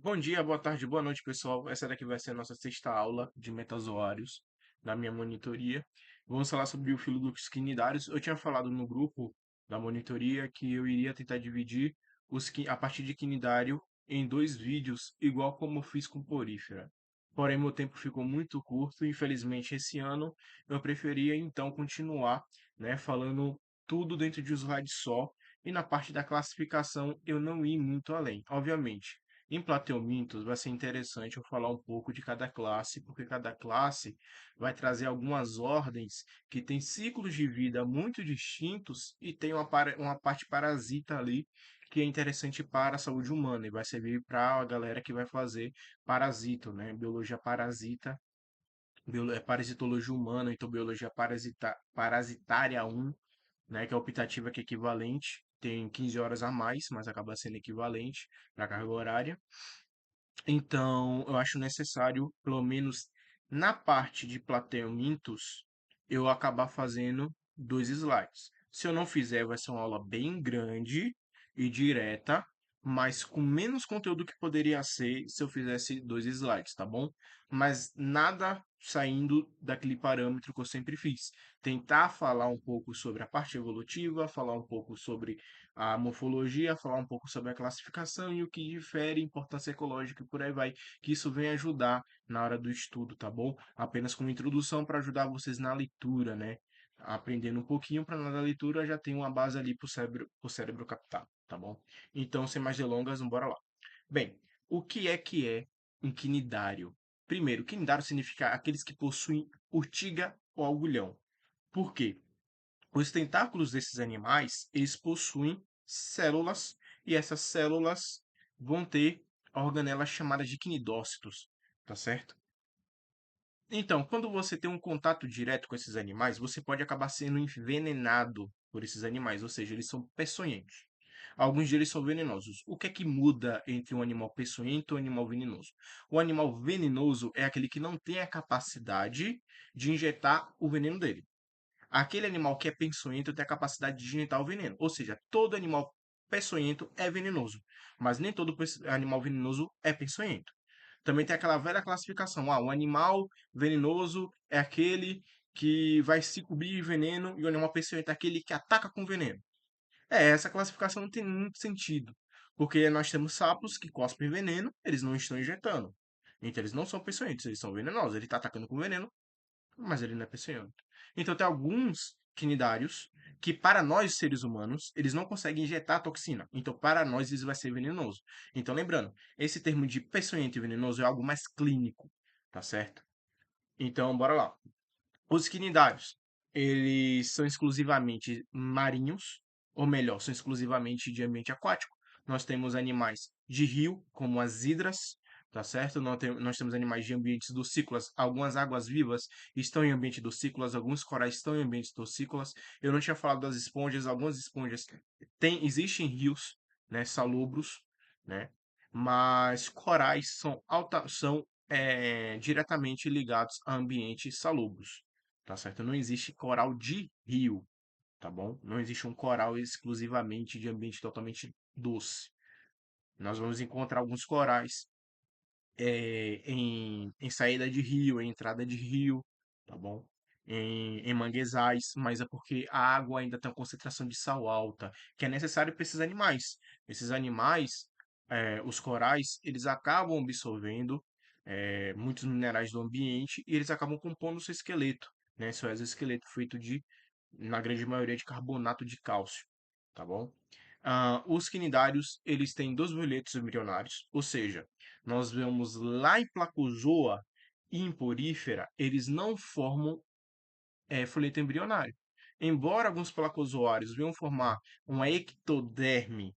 Bom dia, boa tarde, boa noite, pessoal. Essa daqui vai ser a nossa sexta aula de metazoários da minha monitoria. Vamos falar sobre o filo dos quinidários. Eu tinha falado no grupo da monitoria que eu iria tentar dividir a partir de quinidário em dois vídeos, igual como eu fiz com porífera. Porém, meu tempo ficou muito curto e, infelizmente, esse ano eu preferia então continuar, né, falando tudo dentro de um slide só. E na parte da classificação eu não ir muito além. Obviamente, em Plateumintos vai ser interessante eu falar um pouco de cada classe, porque cada classe vai trazer algumas ordens que têm ciclos de vida muito distintos e tem uma parte parasita ali que é interessante para a saúde humana e vai servir para a galera que vai fazer parasito, né? Biologia parasita, parasitologia humana, então biologia parasitária 1, né, que é optativa que é equivalente, tem 15 horas a mais, mas acaba sendo equivalente para a carga horária. Então, eu acho necessário, pelo menos na parte de plateumintos, eu acabar fazendo dois slides. Se eu não fizer, vai ser uma aula bem grande e direta, mas com menos conteúdo que poderia ser se eu fizesse dois slides, tá bom? Mas nada saindo daquele parâmetro que eu sempre fiz. Tentar falar um pouco sobre a parte evolutiva, falar um pouco sobre a morfologia, falar um pouco sobre a classificação e o que difere, importância ecológica e por aí vai, que isso vem ajudar na hora do estudo, tá bom? Apenas como introdução para ajudar vocês na leitura, né? Aprendendo um pouquinho para na leitura já tem uma base ali para o cérebro captar, tá bom? Então, sem mais delongas, bora lá. Bem, o que é um quinidário? Primeiro, quinidário significa aqueles que possuem urtiga ou agulhão. Por quê? Os tentáculos desses animais, eles possuem células e essas células vão ter organelas chamadas de quinidócitos, tá certo? Então, quando você tem um contato direto com esses animais, você pode acabar sendo envenenado por esses animais, ou seja, eles são peçonhentos. Alguns deles são venenosos. O que é que muda entre um animal peçonhento e um animal venenoso? O animal venenoso é aquele que não tem a capacidade de injetar o veneno dele. Aquele animal que é peçonhento tem a capacidade de injetar o veneno. Ou seja, todo animal peçonhento é venenoso, mas nem todo animal venenoso é peçonhento. Também tem aquela velha classificação. Ah, o animal venenoso é aquele que vai se cobrir de veneno e o animal peçonhento é aquele que ataca com veneno. Essa classificação não tem muito sentido, porque nós temos sapos que cospem veneno, eles não estão injetando. Então eles não são peçonhentos, eles são venenosos. Ele está atacando com veneno, mas ele não é peçonhento. Então tem alguns quinidários que para nós seres humanos, eles não conseguem injetar toxina. Então para nós isso vai ser venenoso. Então lembrando, esse termo de peçonhento e venenoso é algo mais clínico, tá certo? Então bora lá. Os quinidários, eles são exclusivamente marinhos, ou melhor, são exclusivamente de ambiente aquático. Nós temos animais de rio, como as hidras, tá certo? Nós temos animais de ambientes docícolas. Algumas águas-vivas estão em ambiente docícolas, alguns corais estão em ambientes docícolas. Eu não tinha falado das esponjas, algumas esponjas existem rios, né, salobros, né? Mas corais são diretamente ligados a ambientes salobros, tá certo? Não existe coral de rio, tá bom? Não existe um coral exclusivamente de ambiente totalmente doce. Nós vamos encontrar alguns corais em saída de rio, em entrada de rio, tá bom? Em manguezais, mas é porque a água ainda tem uma concentração de sal alta, que é necessário para esses animais. Esses animais, os corais, eles acabam absorvendo muitos minerais do ambiente e eles acabam compondo o seu esqueleto, né? Seu exoesqueleto feito na grande maioria, de carbonato de cálcio, tá bom? Os quinidários, eles têm dois folhetos embrionários, ou seja, nós vemos lá em Placozoa e em Porífera, eles não formam folheto embrionário. Embora alguns placozoários venham formar uma ectoderme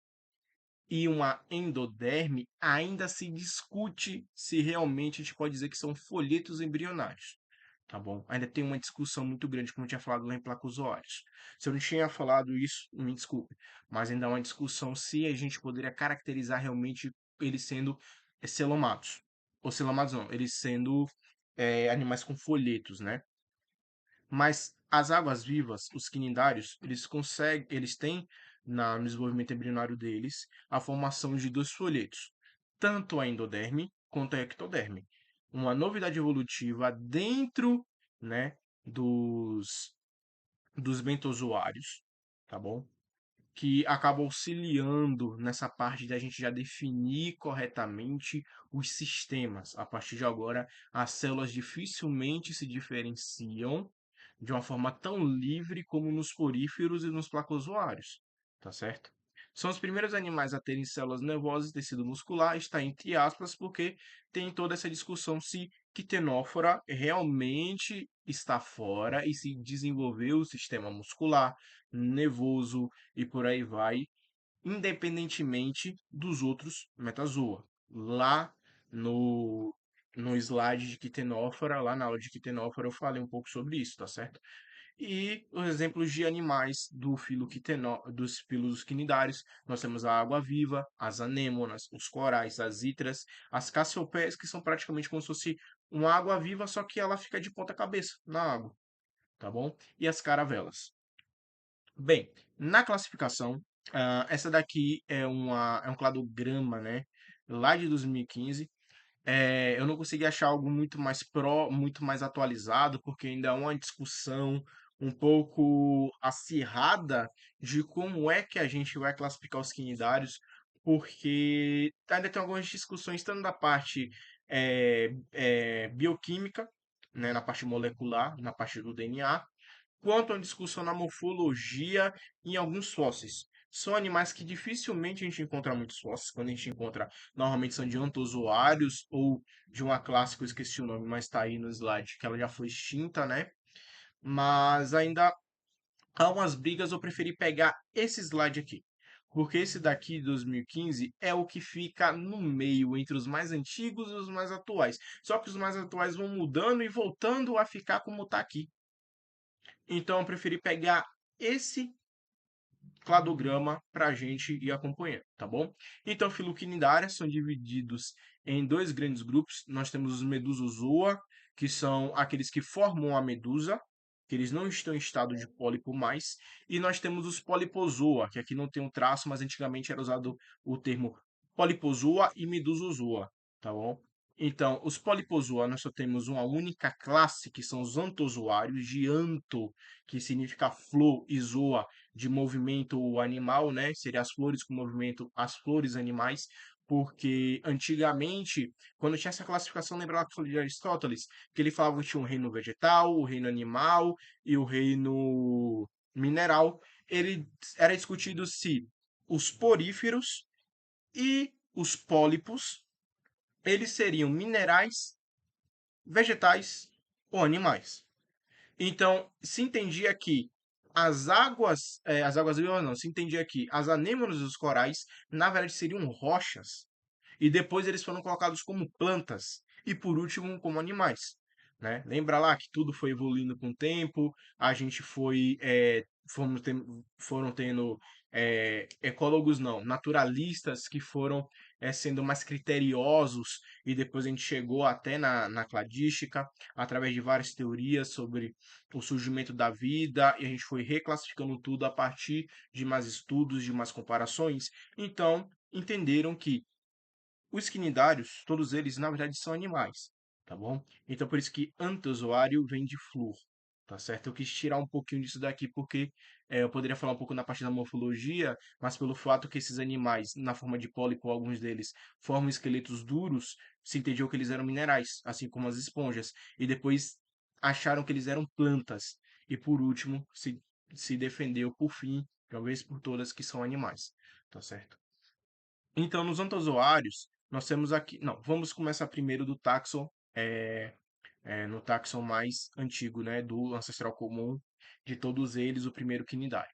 e uma endoderme, ainda se discute se realmente a gente pode dizer que são folhetos embrionários. Tá bom? Ainda tem uma discussão muito grande, como eu tinha falado lá em placozoários. Se eu não tinha falado isso, me desculpe, mas ainda há uma discussão se a gente poderia caracterizar realmente eles sendo celomatos. Ou celomatos não, eles sendo animais com folhetos, né? Mas as águas-vivas, os quinidários, eles têm no desenvolvimento embrionário deles a formação de dois folhetos. tanto a endoderme quanto a ectoderme. Uma novidade evolutiva dentro, né, dos bentozoários, tá bom? Que acaba auxiliando nessa parte de a gente já definir corretamente os sistemas. A partir de agora, as células dificilmente se diferenciam de uma forma tão livre como nos poríferos e nos placozoários, tá certo? São os primeiros animais a terem células nervosas e tecido muscular, está entre aspas, porque tem toda essa discussão se Quitenófora realmente está fora e se desenvolveu o sistema muscular, nervoso e por aí vai, independentemente dos outros metazoa. Lá no, no slide de Quitenófora, lá na aula de Quitenófora, eu falei um pouco sobre isso, tá certo? E os exemplos de animais do filo dos filos quinidários, nós temos a água-viva, as anêmonas, os corais, as ítras, as cassiopeias, que são praticamente como se fosse uma água-viva, só que ela fica de ponta cabeça na água, tá bom? E as caravelas. Bem, na classificação, essa daqui é um cladograma, né? Lá de 2015. Eu não consegui achar algo muito mais atualizado, porque ainda há uma discussão um pouco acirrada de como é que a gente vai classificar os quinidários, porque ainda tem algumas discussões, tanto da parte bioquímica, né, na parte molecular, na parte do DNA, quanto à discussão na morfologia em alguns fósseis. São animais que dificilmente a gente encontra muitos fósseis. Quando a gente encontra, normalmente são de antozoários ou de uma classe que eu esqueci o nome, mas está aí no slide, que ela já foi extinta, né? Mas ainda há umas brigas, eu preferi pegar esse slide aqui. Porque esse daqui, de 2015, é o que fica no meio entre os mais antigos e os mais atuais. Só que os mais atuais vão mudando e voltando a ficar como está aqui. Então eu preferi pegar esse cladograma para a gente ir acompanhando, tá bom? Então, filoquinidárias são divididos em dois grandes grupos. Nós temos os medusozoa, que são aqueles que formam a medusa, que eles não estão em estado de pólipo mais, e nós temos os polipozoa, que aqui não tem um traço, mas antigamente era usado o termo polipozoa e medusozoa, tá bom? Então, os polipozoa, nós só temos uma única classe, que são os antozoários, de anto, que significa flor, e zoa, de movimento animal, né? Seria as flores com movimento, as flores animais, porque antigamente, quando tinha essa classificação, lembra lá que eu falei de Aristóteles, que ele falava que tinha um reino vegetal, o reino animal e o reino mineral. Ele era discutido se os poríferos e os pólipos eles seriam minerais, vegetais ou animais. Então, se entendia que as águas vivas não, se entendia que as anêmonas e os corais, na verdade, seriam rochas. E depois eles foram colocados como plantas. E por último, como animais. Né? Lembra lá que tudo foi evoluindo com o tempo, a gente foram tendo ecólogos não, naturalistas que foram sendo mais criteriosos e depois a gente chegou até na cladística, através de várias teorias sobre o surgimento da vida, e a gente foi reclassificando tudo a partir de mais estudos, de mais comparações. Então, entenderam que os quinidários, todos eles, na verdade, são animais, tá bom? Então, por isso que antozoário vem de flor, tá certo? Eu quis tirar um pouquinho disso daqui porque eu poderia falar um pouco na parte da morfologia, mas pelo fato que esses animais, na forma de pólipo, alguns deles formam esqueletos duros, se entendiam que eles eram minerais, assim como as esponjas, e depois acharam que eles eram plantas, e por último se defendeu por fim, de uma vez por todas, que são animais, tá certo? Então, nos antozoários, nós temos aqui. Não, vamos começar primeiro do taxon, no taxon mais antigo, né? Do ancestral comum de todos eles, o primeiro quinidário.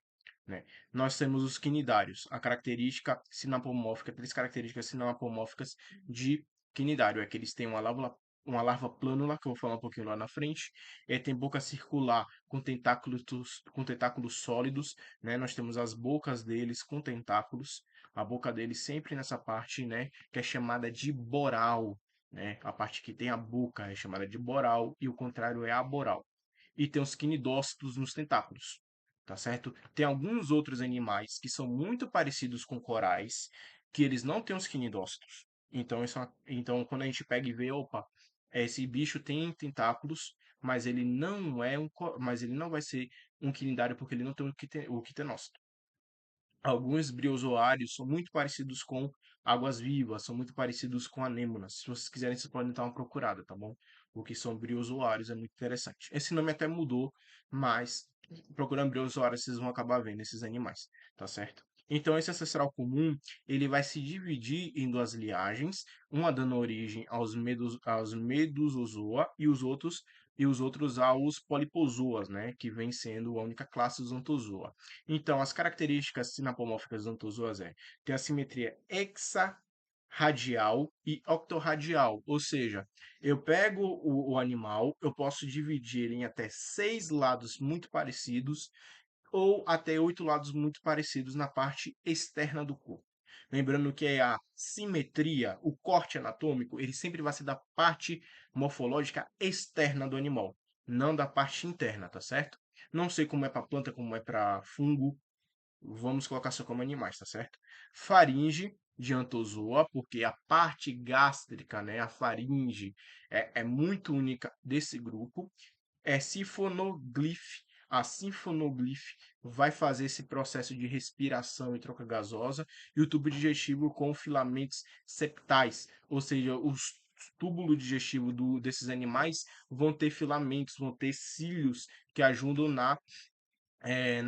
Né? Nós temos os quinidários, a característica sinapomórfica, três características sinapomórficas de quinidário. É que eles têm uma larva plânula, que eu vou falar um pouquinho lá na frente, tem boca circular com tentáculos sólidos, né? Nós temos as bocas deles com tentáculos, a boca deles sempre nessa parte, né, que é chamada de boral, né? A parte que tem a boca é chamada de boral e o contrário é aboral. E tem os quinidócitos nos tentáculos, tá certo? Tem alguns outros animais que são muito parecidos com corais, que eles não têm os quinidócitos. Então, quando a gente pega e vê, opa, esse bicho tem tentáculos, mas ele não é mas ele não vai ser um quinidário porque ele não tem o quitenócito. Alguns briozoários são muito parecidos com águas-vivas, são muito parecidos com anêmonas. Se vocês quiserem, vocês podem dar uma procurada, tá bom? O que são briozoários é muito interessante. Esse nome até mudou, mas procurando briozoários vocês vão acabar vendo esses animais, tá certo? Então, esse ancestral comum, ele vai se dividir em duas linhagens, uma dando origem aos Medusozoa e os outros aos Polipozoas, né, que vem sendo a única classe dos Ontozoa. Então, as características sinapomórficas dos Ontozoas tem a simetria hexarradial e octorradial, ou seja, eu pego o animal, eu posso dividir ele em até 6 lados muito parecidos ou até 8 lados muito parecidos na parte externa do corpo. Lembrando que a simetria, o corte anatômico, ele sempre vai ser da parte morfológica externa do animal, não da parte interna, tá certo? Não sei como é para planta, como é para fungo, vamos colocar só como animais, tá certo? Faringe de Anthozoa, porque a parte gástrica, né, a faringe, é muito única desse grupo. É sinfonoglife. A sinfonoglife vai fazer esse processo de respiração e troca gasosa, e o tubo digestivo com filamentos septais, ou seja, os túbulos digestivos desses animais vão ter filamentos, vão ter cílios que ajudam na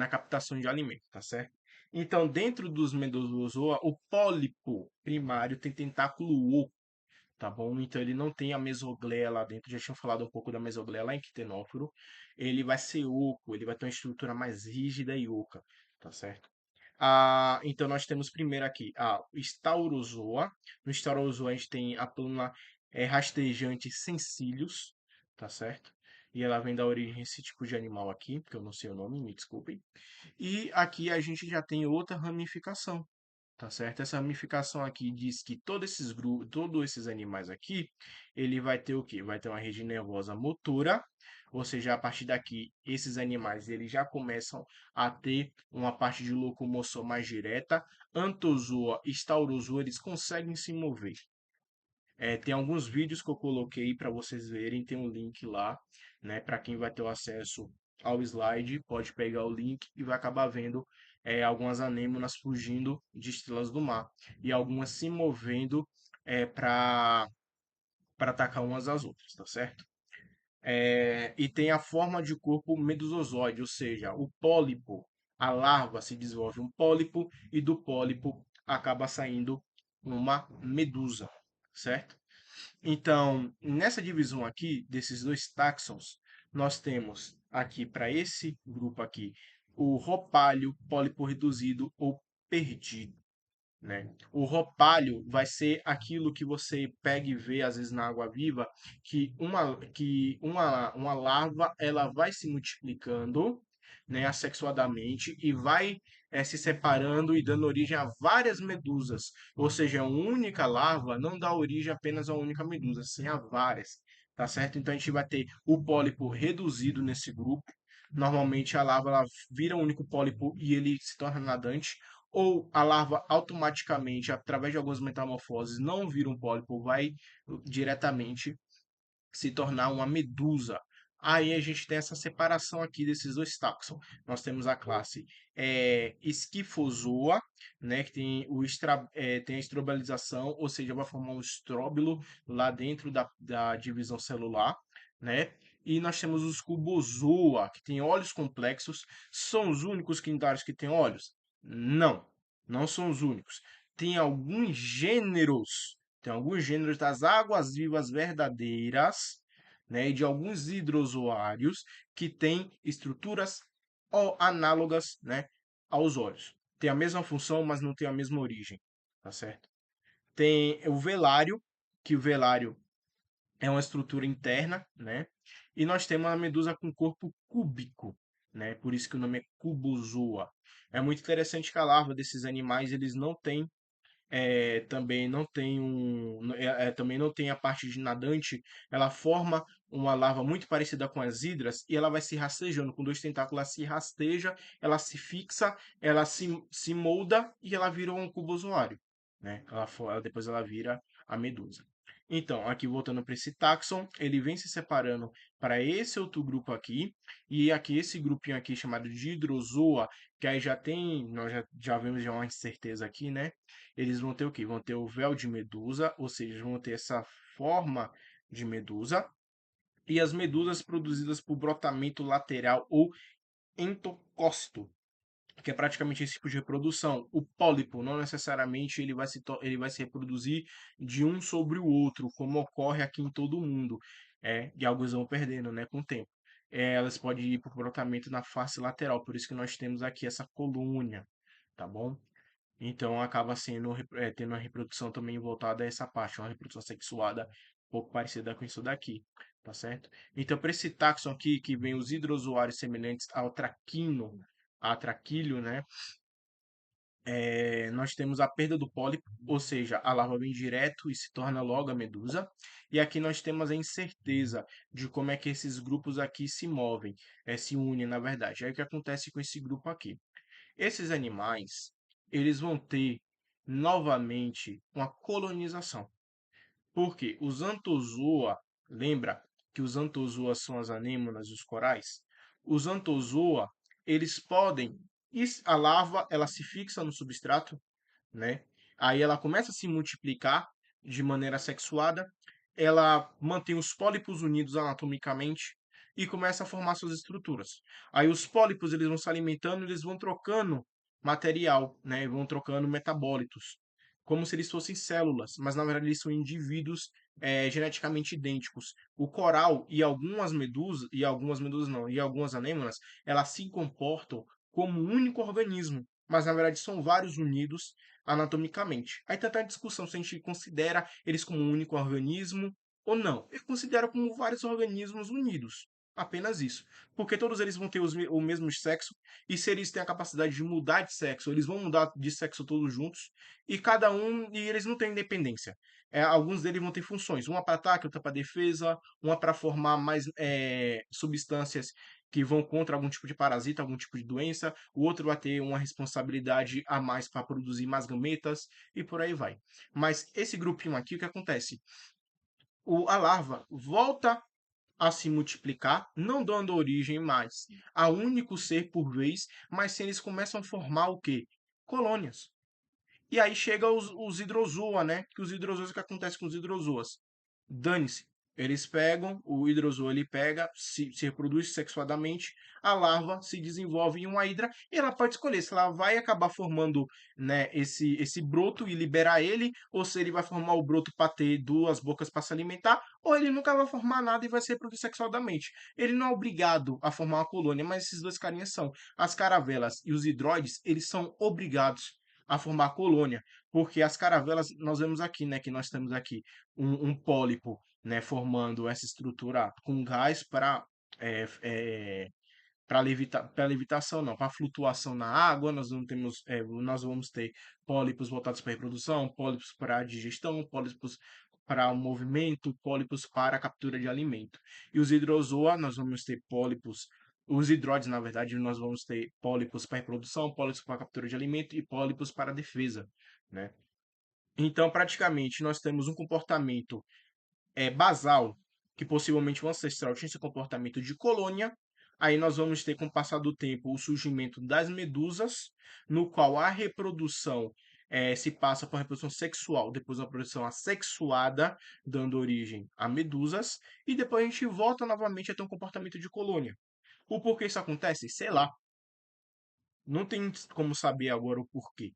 captação de alimento, tá certo? Então, dentro dos Medusozoa, o pólipo primário tem tentáculo oco, tá bom? Então, ele não tem a mesogleia lá dentro. Já tinha falado um pouco da mesogleia lá em Quitenóforo. Ele vai ser oco, ele vai ter uma estrutura mais rígida e oca, tá certo? Então, nós temos primeiro aqui a Staurozoa. No Staurozoa, a gente tem a pluma rastejante sem cílios, tá certo? E ela vem da origem desse tipo de animal aqui, porque eu não sei o nome, me desculpem. E aqui a gente já tem outra ramificação, tá certo? Essa ramificação aqui diz que todos esses animais aqui, ele vai ter o quê? Vai ter uma rede nervosa motora, ou seja, a partir daqui, esses animais eles já começam a ter uma parte de locomoção mais direta. Anthozoa e Staurozoa, eles conseguem se mover. Tem alguns vídeos que eu coloquei para vocês verem, tem um link lá, né? Para quem vai ter o acesso ao slide, pode pegar o link e vai acabar vendo algumas anêmonas fugindo de estrelas do mar e algumas se movendo para atacar umas às outras, tá certo? E tem a forma de corpo medusozoide, ou seja, o pólipo, a larva se desenvolve um pólipo e do pólipo acaba saindo uma medusa, certo? Então, nessa divisão aqui, desses dois táxons, nós temos aqui, para esse grupo aqui, o roupalho, pólipo reduzido ou perdido, né? O roupalho vai ser aquilo que você pega e vê, às vezes, na água-viva, que uma larva ela vai se multiplicando, né, assexuadamente e vai se separando e dando origem a várias medusas. Ou seja, uma única larva não dá origem apenas a uma única medusa, sim a várias. Tá certo? Então a gente vai ter o pólipo reduzido nesse grupo. Normalmente a larva ela vira um único pólipo e ele se torna nadante, ou a larva automaticamente, através de algumas metamorfoses, não vira um pólipo, vai diretamente se tornar uma medusa. Aí a gente tem essa separação aqui desses dois táxons. Nós temos a classe Esquifozoa, né, que tem a estrobelização, ou seja, vai formar um estróbilo lá dentro da divisão celular, né? E nós temos os Cubozoa, que tem olhos complexos. São os únicos quinidários que têm olhos? Não, não são os únicos. Tem alguns gêneros das águas-vivas verdadeiras, né, e de alguns hidrozoários que têm estruturas análogas, né, aos olhos. Tem a mesma função, mas não tem a mesma origem, tá certo? Tem o velário, que o velário é uma estrutura interna, né? E nós temos a medusa com corpo cúbico, né? Por isso que o nome é cubozoa. É muito interessante que a larva desses animais eles não têm também não tem a parte de nadante, ela forma uma larva muito parecida com as hidras e ela vai se rastejando, com dois tentáculos ela se rasteja, ela se fixa, ela se molda e ela vira um cubozoário, né? Depois ela vira a medusa. Então, aqui voltando para esse táxon, ele vem se separando para esse outro grupo aqui, e aqui esse grupinho aqui chamado de hidrozoa, que aí já tem, nós já vemos já uma certeza aqui, né? Eles vão ter o quê? Vão ter o véu de medusa, ou seja, vão ter essa forma de medusa, e as medusas produzidas por brotamento lateral ou entocócito, que é praticamente esse tipo de reprodução. O pólipo, não necessariamente ele vai se reproduzir de um sobre o outro, como ocorre aqui em todo mundo. E alguns vão perdendo, né, com o tempo. Elas podem ir para o brotamento na face lateral, por isso que nós temos aqui essa colônia, tá bom? Então acaba sendo, tendo uma reprodução também voltada a essa parte, uma reprodução sexuada um pouco parecida com isso daqui, tá certo? Então, para esse táxon aqui, que vem os hidrozoários semelhantes ao traquino, a traquilho, né? Nós temos a perda do pólipo, ou seja, a larva vem direto e se torna logo a medusa. E aqui nós temos a incerteza de como é que esses grupos aqui se movem, se unem, na verdade. Aí o que acontece com esse grupo aqui? Esses animais, eles vão ter novamente uma colonização. Porque os antozoa, lembra que os antozoas são as anêmonas e os corais? Os antozoa, eles podem, a larva, ela se fixa no substrato, né? Aí ela começa a se multiplicar de maneira sexuada, ela mantém os pólipos unidos anatomicamente e começa a formar suas estruturas. Aí os pólipos eles vão se alimentando, eles vão trocando material, né? Vão trocando metabólitos, como se eles fossem células, mas na verdade eles são indivíduos geneticamente idênticos. O coral e algumas medusas não, e algumas anêmonas, elas se comportam como um único organismo, mas na verdade são vários unidos anatomicamente. Aí tá a discussão se a gente considera eles como um único organismo ou não. Eu considero como vários organismos unidos. Apenas isso. Porque todos eles vão ter o mesmo sexo, e se eles têm a capacidade de mudar de sexo, eles vão mudar de sexo todos juntos, e eles não têm independência. Alguns deles vão ter funções, uma para ataque, outra para defesa, uma para formar mais substâncias que vão contra algum tipo de parasita, algum tipo de doença, o outro vai ter uma responsabilidade a mais para produzir mais gametas e por aí vai. Mas esse grupinho aqui, o que acontece? A larva volta a se multiplicar, não dando origem mais a um único ser por vez, mas sim eles começam a formar o quê? Colônias. E aí chega os hidrozoa, né? Que os hidrozoas, o que acontece com os hidrozoas? Dane-se. Eles pegam, o hidrozoa ele pega, se reproduz sexuadamente, a larva se desenvolve em uma hidra e ela pode escolher se ela vai acabar formando, né, esse broto e liberar ele, ou se ele vai formar o broto para ter duas bocas para se alimentar, ou ele nunca vai formar nada e vai se reproduzir sexualmente. Ele não é obrigado a formar uma colônia, mas esses dois carinhas são. As caravelas e os hidroides, eles são obrigados a formar colônia, porque as caravelas, nós vemos aqui, né, que nós temos aqui um pólipo, né, formando essa estrutura com gás é, é, para levitação, não, para flutuação na água, nós vamos ter pólipos voltados para reprodução, pólipos para digestão, pólipos para o movimento, pólipos para a captura de alimento. E os hidrozoa, nós vamos ter pólipos, os hidroides, na verdade, nós vamos ter pólipos para reprodução, pólipos para captura de alimento e pólipos para defesa, né? Então, praticamente, nós temos um comportamento basal, que possivelmente um ancestral tinha esse comportamento de colônia. Aí nós vamos ter, com o passar do tempo, o surgimento das medusas, no qual a reprodução se passa por reprodução sexual, depois uma reprodução assexuada, dando origem a medusas, e depois a gente volta novamente a ter um comportamento de colônia. O porquê isso acontece? Sei lá. Não tem como saber agora o porquê,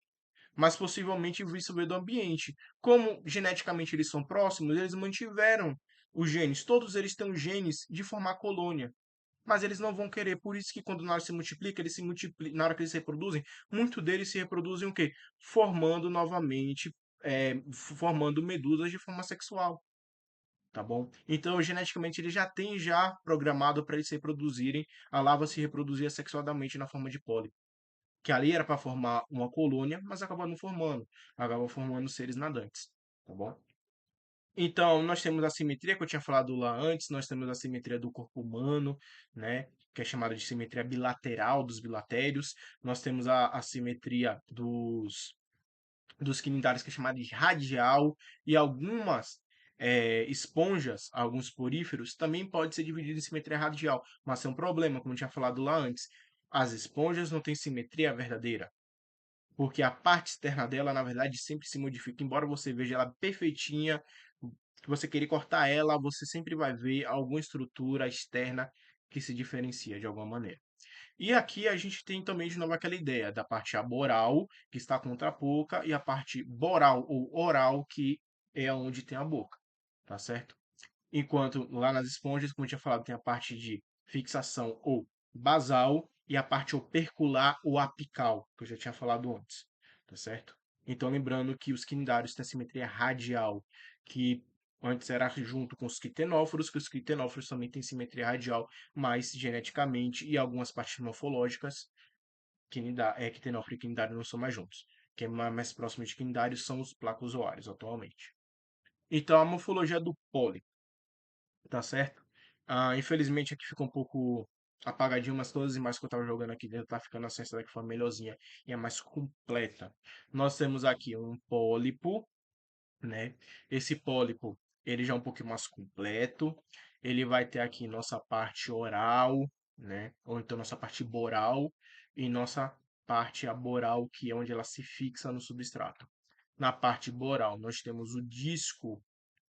mas possivelmente isso veio do ambiente. Como geneticamente eles são próximos, eles mantiveram os genes. Todos eles têm os genes de formar colônia. Mas eles não vão querer. Por isso que quando na hora se multiplica, eles se multiplicam. Na hora que eles se reproduzem, muito deles se reproduzem o quê? Formando novamente, formando medusas de forma sexual. Tá bom? Então, geneticamente, ele já tem já programado para eles se reproduzirem. A larva se reproduzia sexualmente na forma de pólipo, que ali era para formar uma colônia, mas acabou não formando. Acabou formando seres nadantes, tá bom? Então, nós temos a simetria que eu tinha falado lá antes, nós temos a simetria do corpo humano, né? Que é chamada de simetria bilateral dos bilatérios. Nós temos a simetria dos quinidários que é chamada de radial, e algumas esponjas, alguns poríferos, também pode ser dividido em simetria radial, mas é um problema, como eu tinha falado lá antes. As esponjas não têm simetria verdadeira, porque a parte externa dela, na verdade, sempre se modifica. Embora você veja ela perfeitinha, que você querer cortar ela, você sempre vai ver alguma estrutura externa que se diferencia de alguma maneira. E aqui a gente tem também de novo aquela ideia da parte aboral, que está contra a boca, e a parte boral ou oral, que é onde tem a boca, tá certo? Enquanto lá nas esponjas, como eu tinha falado, tem a parte de fixação ou basal e a parte opercular ou apical, que eu já tinha falado antes, tá certo? Então, lembrando que os quinidários têm a simetria radial, que antes era junto com os quitenóforos, que os quitenóforos também têm simetria radial, mas geneticamente e algumas partes morfológicas, quitenóforo e quinidário não são mais juntos. Quem é mais próximo de quinidários são os placozoários atualmente. Então, a morfologia do pólipo, tá certo? Infelizmente aqui ficou um pouco apagadinho, mas todas as imagens que eu tava jogando aqui dentro tá ficando assim, essa daqui foi melhorzinha e é mais completa. Nós temos aqui um pólipo, né? Esse pólipo, ele já é um pouquinho mais completo. Ele vai ter aqui nossa parte oral, né? Ou então nossa parte boral e nossa parte aboral, que é onde ela se fixa no substrato. Na parte boral, nós temos o disco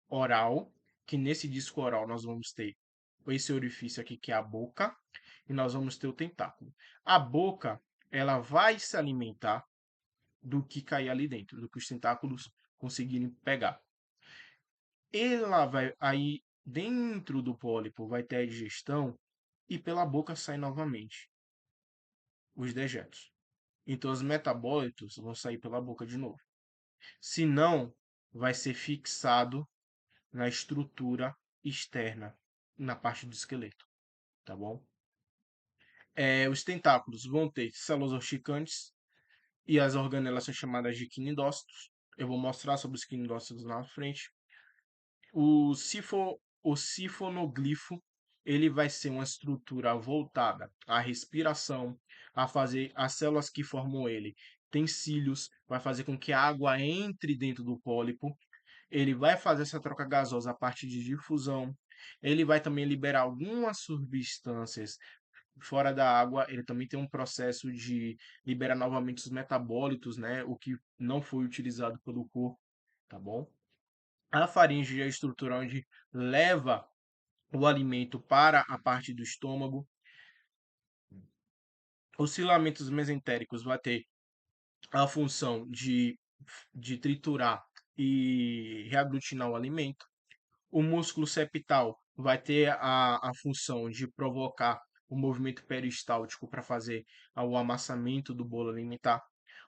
oral, que nesse disco oral nós vamos ter esse orifício aqui que é a boca e nós vamos ter o tentáculo. A boca, ela vai se alimentar do que cair ali dentro, do que os tentáculos conseguirem pegar. Ela vai aí dentro do pólipo vai ter a digestão e pela boca sai novamente os dejetos. Então os metabólitos vão sair pela boca de novo. Se não, vai ser fixado na estrutura externa, na parte do esqueleto, tá bom? Os tentáculos vão ter células urticantes e as organelas são chamadas de quinidócitos. Eu vou mostrar sobre os quinidócitos lá na frente. O sifonoglifo, ele vai ser uma estrutura voltada à respiração, a fazer as células que formam ele têm cílios, vai fazer com que a água entre dentro do pólipo. Ele vai fazer essa troca gasosa a partir de difusão. Ele vai também liberar algumas substâncias fora da água. Ele também tem um processo de liberar novamente os metabólitos, né? O que não foi utilizado pelo corpo, tá bom? A faringe é a estrutura onde leva o alimento para a parte do estômago. Os filamentos mesentéricos vai ter a função de triturar e reaglutinar o alimento. O músculo septal vai ter a função de provocar o movimento peristáltico para fazer o amassamento do bolo alimentar.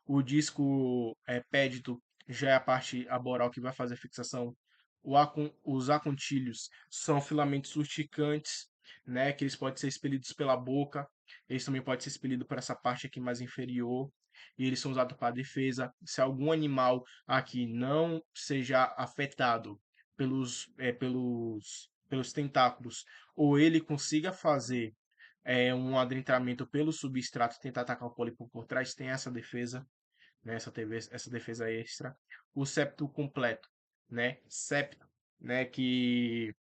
O disco pédito já é a parte aboral que vai fazer a fixação. Os acontílios são filamentos urticantes, né, que eles podem ser expelidos pela boca. Eles também podem ser expelidos por essa parte aqui mais inferior. E eles são usados para defesa. Se algum animal aqui não seja afetado pelos tentáculos, ou ele consiga fazer um adentramento pelo substrato e tentar atacar o pólipo por trás, tem essa defesa, né? Essa defesa extra. O septo completo, né? Septo, né? Que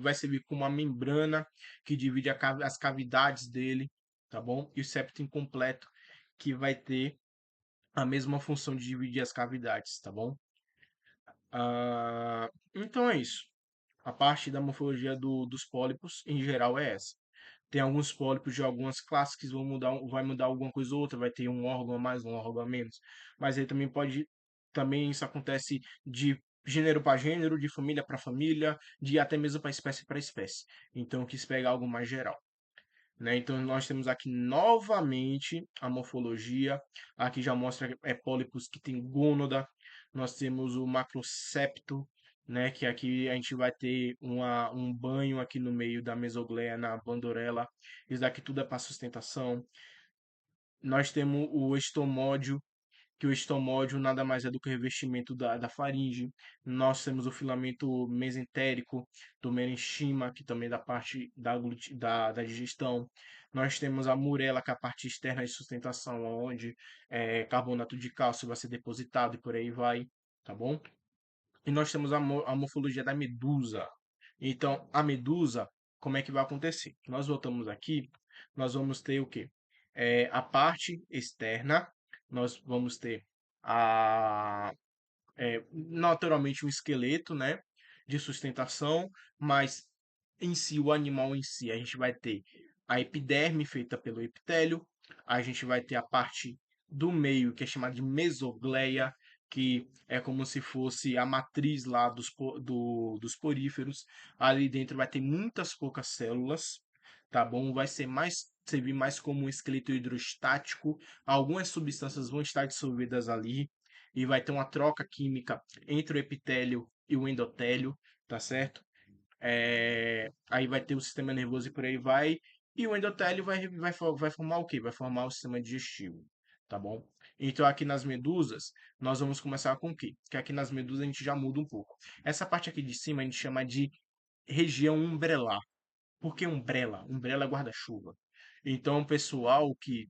vai servir como uma membrana que divide as cavidades dele, tá bom? E o septo incompleto, que vai ter a mesma função de dividir as cavidades, tá bom? Então é isso. A parte da morfologia dos pólipos, em geral, é essa. Tem alguns pólipos de algumas classes que vão mudar, vai mudar alguma coisa ou outra, vai ter um órgão a mais, um órgão a menos. Mas aí também também isso acontece de gênero para gênero, de família para família, de até mesmo para espécie para espécie. Então quis pegar algo mais geral. Né? Então nós temos aqui novamente a morfologia. Aqui já mostra pólipos que tem gônada. Nós temos o macrosepto, né? Que aqui a gente vai ter um banho aqui no meio da mesogleia, na bandorela. Isso daqui tudo é para sustentação. Nós temos o estomódio, que o estomódio nada mais é do que o revestimento da faringe. Nós temos o filamento mesentérico do merenquima, que também é da parte da digestão. Nós temos a murela, que é a parte externa de sustentação, onde carbonato de cálcio vai ser depositado e por aí vai, tá bom? E nós temos a morfologia da medusa. Então, a medusa, como é que vai acontecer? Nós voltamos aqui, nós vamos ter o quê? A parte externa, nós vamos ter a, naturalmente um esqueleto, né, de sustentação, mas em si, o animal em si, a gente vai ter a epiderme feita pelo epitélio, a gente vai ter a parte do meio, que é chamada de mesogleia, que é como se fosse a matriz lá dos poríferos. Ali dentro vai ter muitas poucas células, tá bom? Vai ser mais servir mais como um esqueleto hidrostático. Algumas substâncias vão estar dissolvidas ali e vai ter uma troca química entre o epitélio e o endotélio, tá certo? Aí vai ter o sistema nervoso e por aí vai. E o endotélio vai formar o quê? Vai formar o sistema digestivo, tá bom? Então aqui nas medusas, nós vamos começar com o quê? Que aqui nas medusas a gente já muda um pouco. Essa parte aqui de cima a gente chama de região umbrelar. Por que umbrella? Umbrella é guarda-chuva. Então o pessoal que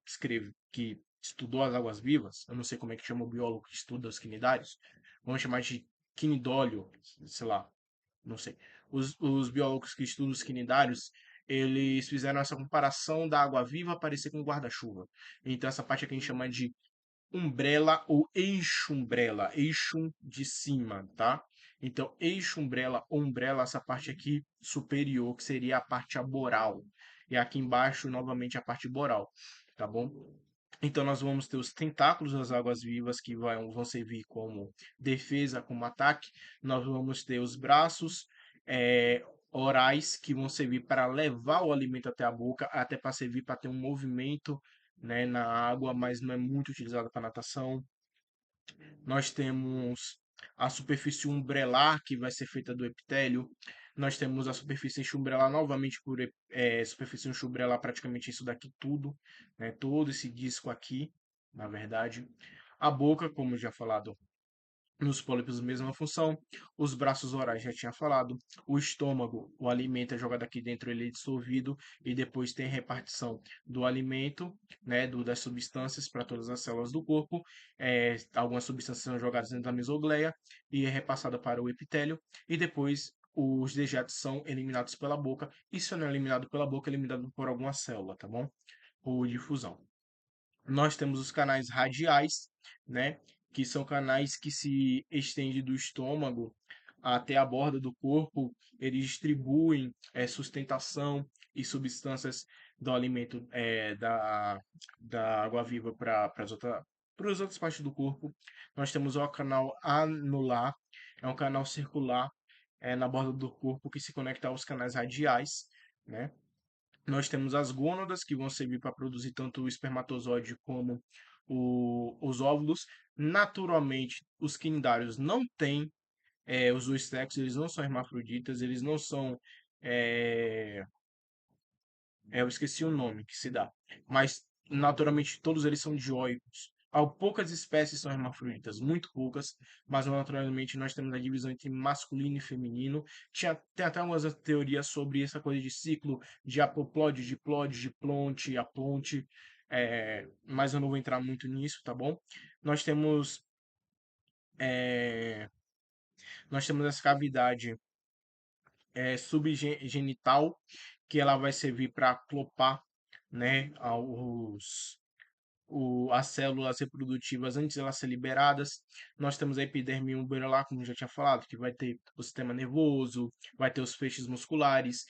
estudou as águas-vivas, eu não sei como é que chama o biólogo que estuda os quinidários, vamos chamar de quinidólio, sei lá, não sei. Os biólogos que estudam os quinidários, eles fizeram essa comparação da água viva parecer com guarda-chuva. Então, essa parte aqui a gente chama de umbrella ou eixo-umbrella, eixo de cima, tá? Então, eixo-umbrella ou umbrella, essa parte aqui superior, que seria a parte aboral. E aqui embaixo, novamente, a parte boral, tá bom? Então, nós vamos ter os tentáculos das águas-vivas, que vão servir como defesa, como ataque. Nós vamos ter os braços orais, que vão servir para levar o alimento até a boca, até para servir para ter um movimento, né, na água, mas não é muito utilizado para natação. Nós temos a superfície umbrelar, que vai ser feita do epitélio. Nós temos a superfície enxumbrelar, novamente por superfície enxumbrelar, praticamente isso daqui tudo, né? Todo esse disco aqui, na verdade. A boca, como já falado, nos pólipos, mesma função. Os braços orais, já tinha falado. O estômago, o alimento é jogado aqui dentro, ele é dissolvido e depois tem repartição do alimento, né, das substâncias para todas as células do corpo. Algumas substâncias são jogadas dentro da mesogleia e é repassada para o epitélio. E depois os dejetos são eliminados pela boca. E se não é eliminado pela boca, é eliminado por alguma célula, tá bom? Por difusão. Nós temos os canais radiais, né, que são canais que se estendem do estômago até a borda do corpo. Eles distribuem sustentação e substâncias do alimento da água-viva para as outras partes do corpo. Nós temos o canal anular, é um canal circular na borda do corpo que se conecta aos canais radiais, né? Nós temos as gônadas, que vão servir para produzir tanto o espermatozoide como os óvulos. Naturalmente, os quinidários não têm os dois sexos, eles não são hermafroditas, eles não são. é, eu esqueci o nome que se dá. Mas, naturalmente, todos eles são dioicos. Há poucas espécies são hermafroditas, muito poucas, mas naturalmente nós temos a divisão entre masculino e feminino. Tem até umas teorias sobre essa coisa de ciclo de apoplóide, diplóide, diplonte, aplonte, mas eu não vou entrar muito nisso, tá bom? Nós temos, é, nós temos essa cavidade subgenital, que ela vai servir para aclopar, né, as células reprodutivas antes de elas serem liberadas. Nós temos a epiderme umbilical, como já tinha falado, que vai ter o sistema nervoso, vai ter os feixes musculares.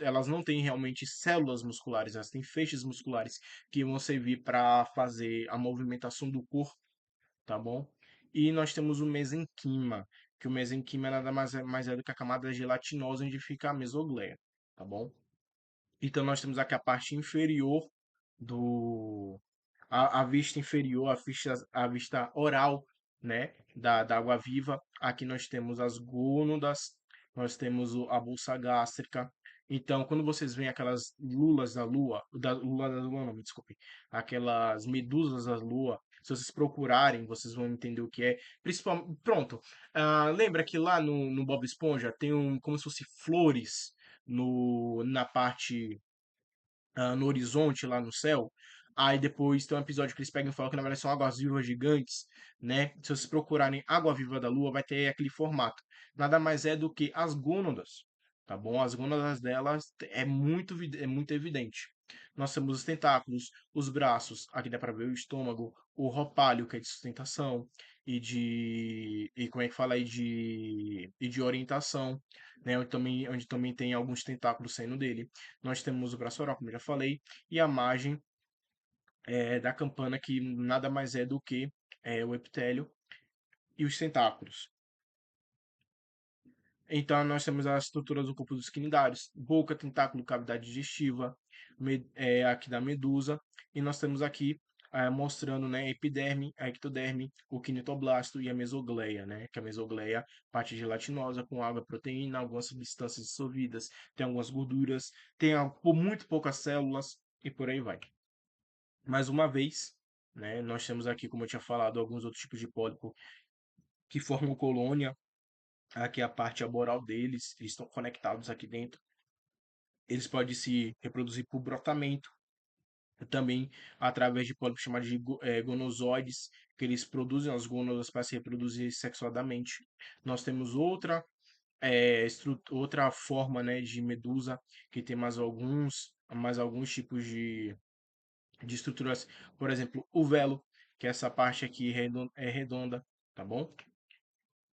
Elas não têm realmente células musculares, elas têm feixes musculares que vão servir para fazer a movimentação do corpo, tá bom? E nós temos o mesenquima, que o mesenquima nada mais é do que a camada gelatinosa onde fica a mesogleia, tá bom? Então nós temos aqui a parte inferior do a vista inferior, a vista oral, né, da água viva. Aqui nós temos as gônadas, nós temos a bolsa gástrica. Então, quando vocês veem aquelas lulas da lua não, me desculpe, aquelas medusas da lua, Se vocês procurarem, vocês vão entender o que é. Principalmente, pronto. Lembra que lá no Bob Esponja tem como se fosse flores na parte no horizonte lá no céu. Aí depois tem um episódio que eles pegam e falam que na verdade são águas-vivas gigantes, né? Se vocês procurarem água-viva da Lua, vai ter aquele formato. Nada mais é do que as gônadas, tá bom? As gônadas delas é muito evidente. Nós temos os tentáculos, os braços, aqui dá para ver o estômago, o roupálio, que é de sustentação, e como é que fala aí, de orientação, né? Onde também tem alguns tentáculos saindo dele. Nós temos o braço oral, como eu já falei, e a margem da campana, que nada mais é do que o epitélio e os tentáculos. Então, nós temos as estruturas do corpo dos quinidários: boca, tentáculo, cavidade digestiva, aqui da medusa, e nós temos aqui mostrando, né, a epiderme, a ectoderme, o quinitoblasto e a mesogleia, né, que a mesogleia, parte gelatinosa com água, proteína, algumas substâncias dissolvidas, tem algumas gorduras, tem muito poucas células e por aí vai. Mais uma vez, né, nós temos aqui, como eu tinha falado, alguns outros tipos de pólipo que formam colônia. Aqui é a parte aboral deles, eles estão conectados aqui dentro. Eles podem se reproduzir por brotamento, também através de pólipos chamados de gonozoides, que eles produzem as gônadas para se reproduzir sexuadamente. Nós temos outra forma, né, de medusa, que tem mais alguns tipos de estruturas, por exemplo, o velo, que é essa parte aqui é redonda, tá bom?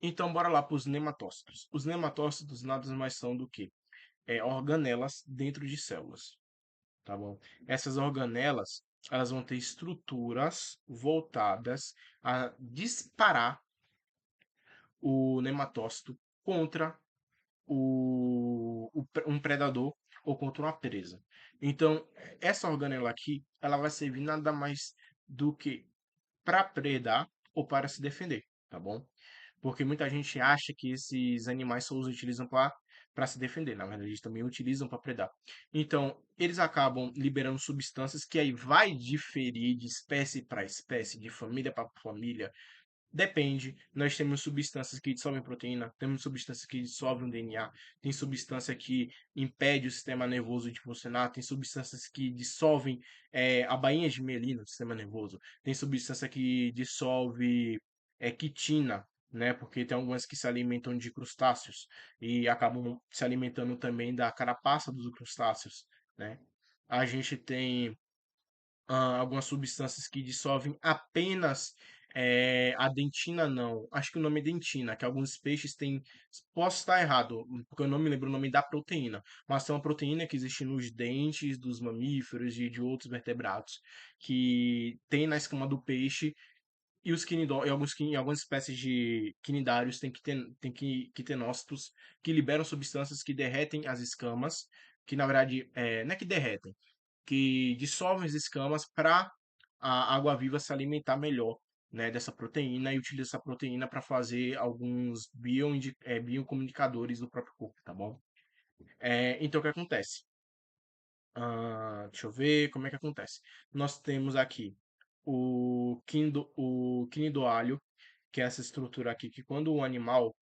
Então, bora lá para os nematócitos. Os nematócitos nada mais são do que organelas dentro de células, tá bom? Essas organelas, elas vão ter estruturas voltadas a disparar o nematócito contra um predador ou contra uma presa. Então, essa organela aqui, ela vai servir nada mais do que para predar ou para se defender, tá bom? Porque muita gente acha que esses animais só os utilizam para se defender. Na verdade, eles também utilizam para predar. Então, eles acabam liberando substâncias que aí vai diferir de espécie para espécie, de família para família. Depende. Nós temos substâncias que dissolvem proteína, temos substâncias que dissolvem o DNA, tem substância que impede o sistema nervoso de funcionar, tem substâncias que dissolvem a bainha de mielina do sistema nervoso, tem substância que dissolve quitina, né? Porque tem algumas que se alimentam de crustáceos e acabam se alimentando também da carapaça dos crustáceos, né? A gente tem algumas substâncias que dissolvem apenas a dentina, não. Acho que o nome é dentina, que alguns peixes têm. Posso estar errado, porque eu não me lembro o nome da proteína, mas tem uma proteína que existe nos dentes dos mamíferos e de outros vertebrados, que tem na escama do peixe. E algumas espécies de quinidários têm quitenócitos que liberam substâncias que derretem as escamas, que na verdade não é que derretem, que dissolvem as escamas para a água-viva se alimentar melhor, né, dessa proteína e utiliza essa proteína para fazer alguns biocomunicadores do próprio corpo, tá bom? Então, o que acontece? Deixa eu ver como é que acontece. Nós temos aqui o quinidoalho, que é essa estrutura aqui, que quando o animal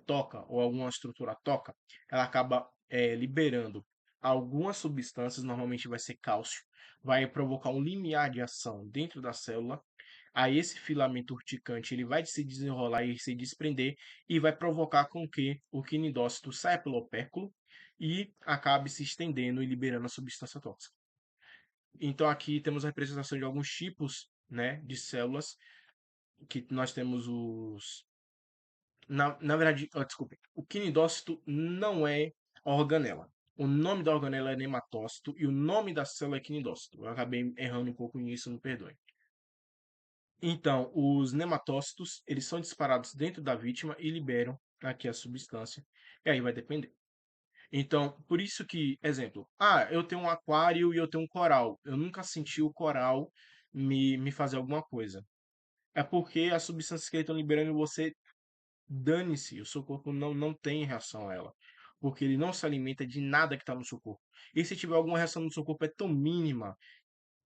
toca, ou alguma estrutura toca, ela acaba liberando algumas substâncias, normalmente vai ser cálcio, vai provocar um limiar de ação dentro da célula. Aí esse filamento urticante ele vai se desenrolar e se desprender e vai provocar com que o quinidócito saia pelo opérculo e acabe se estendendo e liberando a substância tóxica. Então aqui temos a representação de alguns tipos, né, de células, que nós temos na verdade, desculpe, o quinidócito não é organela. O nome da organela é nematócito e o nome da célula é quinidócito. Eu acabei errando um pouco nisso, me perdoe. Então, os nematócitos, eles são disparados dentro da vítima e liberam aqui a substância. E aí vai depender. Então, por isso que, exemplo, eu tenho um aquário e eu tenho um coral. Eu nunca senti o coral me fazer alguma coisa. É porque as substâncias que eles estão liberando em você, dane-se, o seu corpo não tem reação a ela. Porque ele não se alimenta de nada que está no seu corpo. E se tiver alguma reação no seu corpo, é tão mínima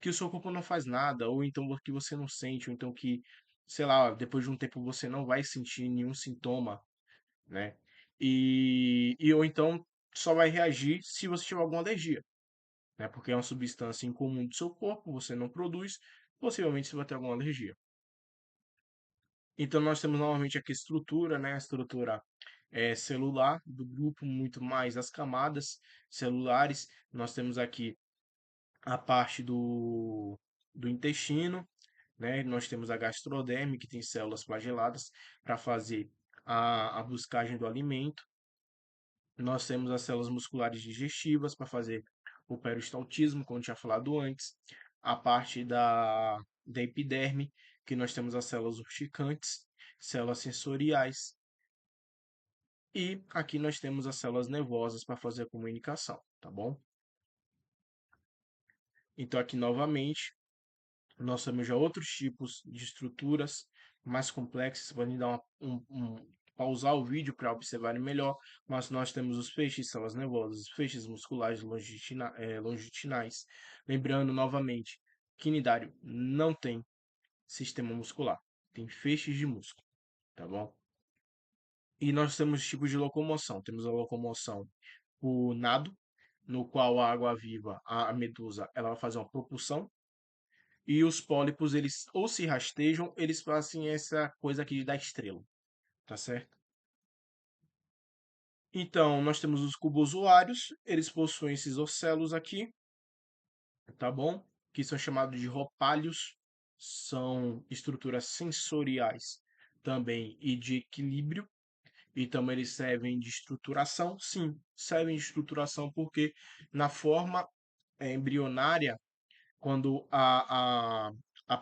que o seu corpo não faz nada, ou então que você não sente, ou então que, sei lá, depois de um tempo você não vai sentir nenhum sintoma, né? Ou então só vai reagir se você tiver alguma alergia, né? Porque é uma substância incomum do seu corpo, você não produz, possivelmente você vai ter alguma alergia. Então nós temos novamente aqui a estrutura, né? A estrutura celular do grupo, muito mais as camadas celulares. Nós temos aqui a parte do intestino, né? Nós temos a gastroderme, que tem células flageladas para fazer a buscagem do alimento. Nós temos as células musculares digestivas para fazer o peristaltismo, como eu tinha falado antes. A parte da epiderme, que nós temos as células urticantes, células sensoriais. E aqui nós temos as células nervosas para fazer a comunicação, tá bom? Então aqui novamente nós temos já outros tipos de estruturas mais complexas. Podem dar pausar o vídeo para observarem melhor, mas nós temos os feixes, células nervosas, feixes musculares longitudinais. Lembrando novamente, quinidário não tem sistema muscular, tem feixes de músculo, tá bom? E nós temos tipos de locomoção. Temos a locomoção por nado, no qual a água-viva, a medusa, ela vai fazer uma propulsão e os pólipos, eles ou se rastejam, eles fazem essa coisa aqui da estrela, tá certo? Então, nós temos os cubozoários, eles possuem esses ocelos aqui, tá bom? Que são chamados de roupalhos, são estruturas sensoriais também e de equilíbrio, e também eles servem de estruturação, sim, servem de estruturação porque na forma embrionária quando a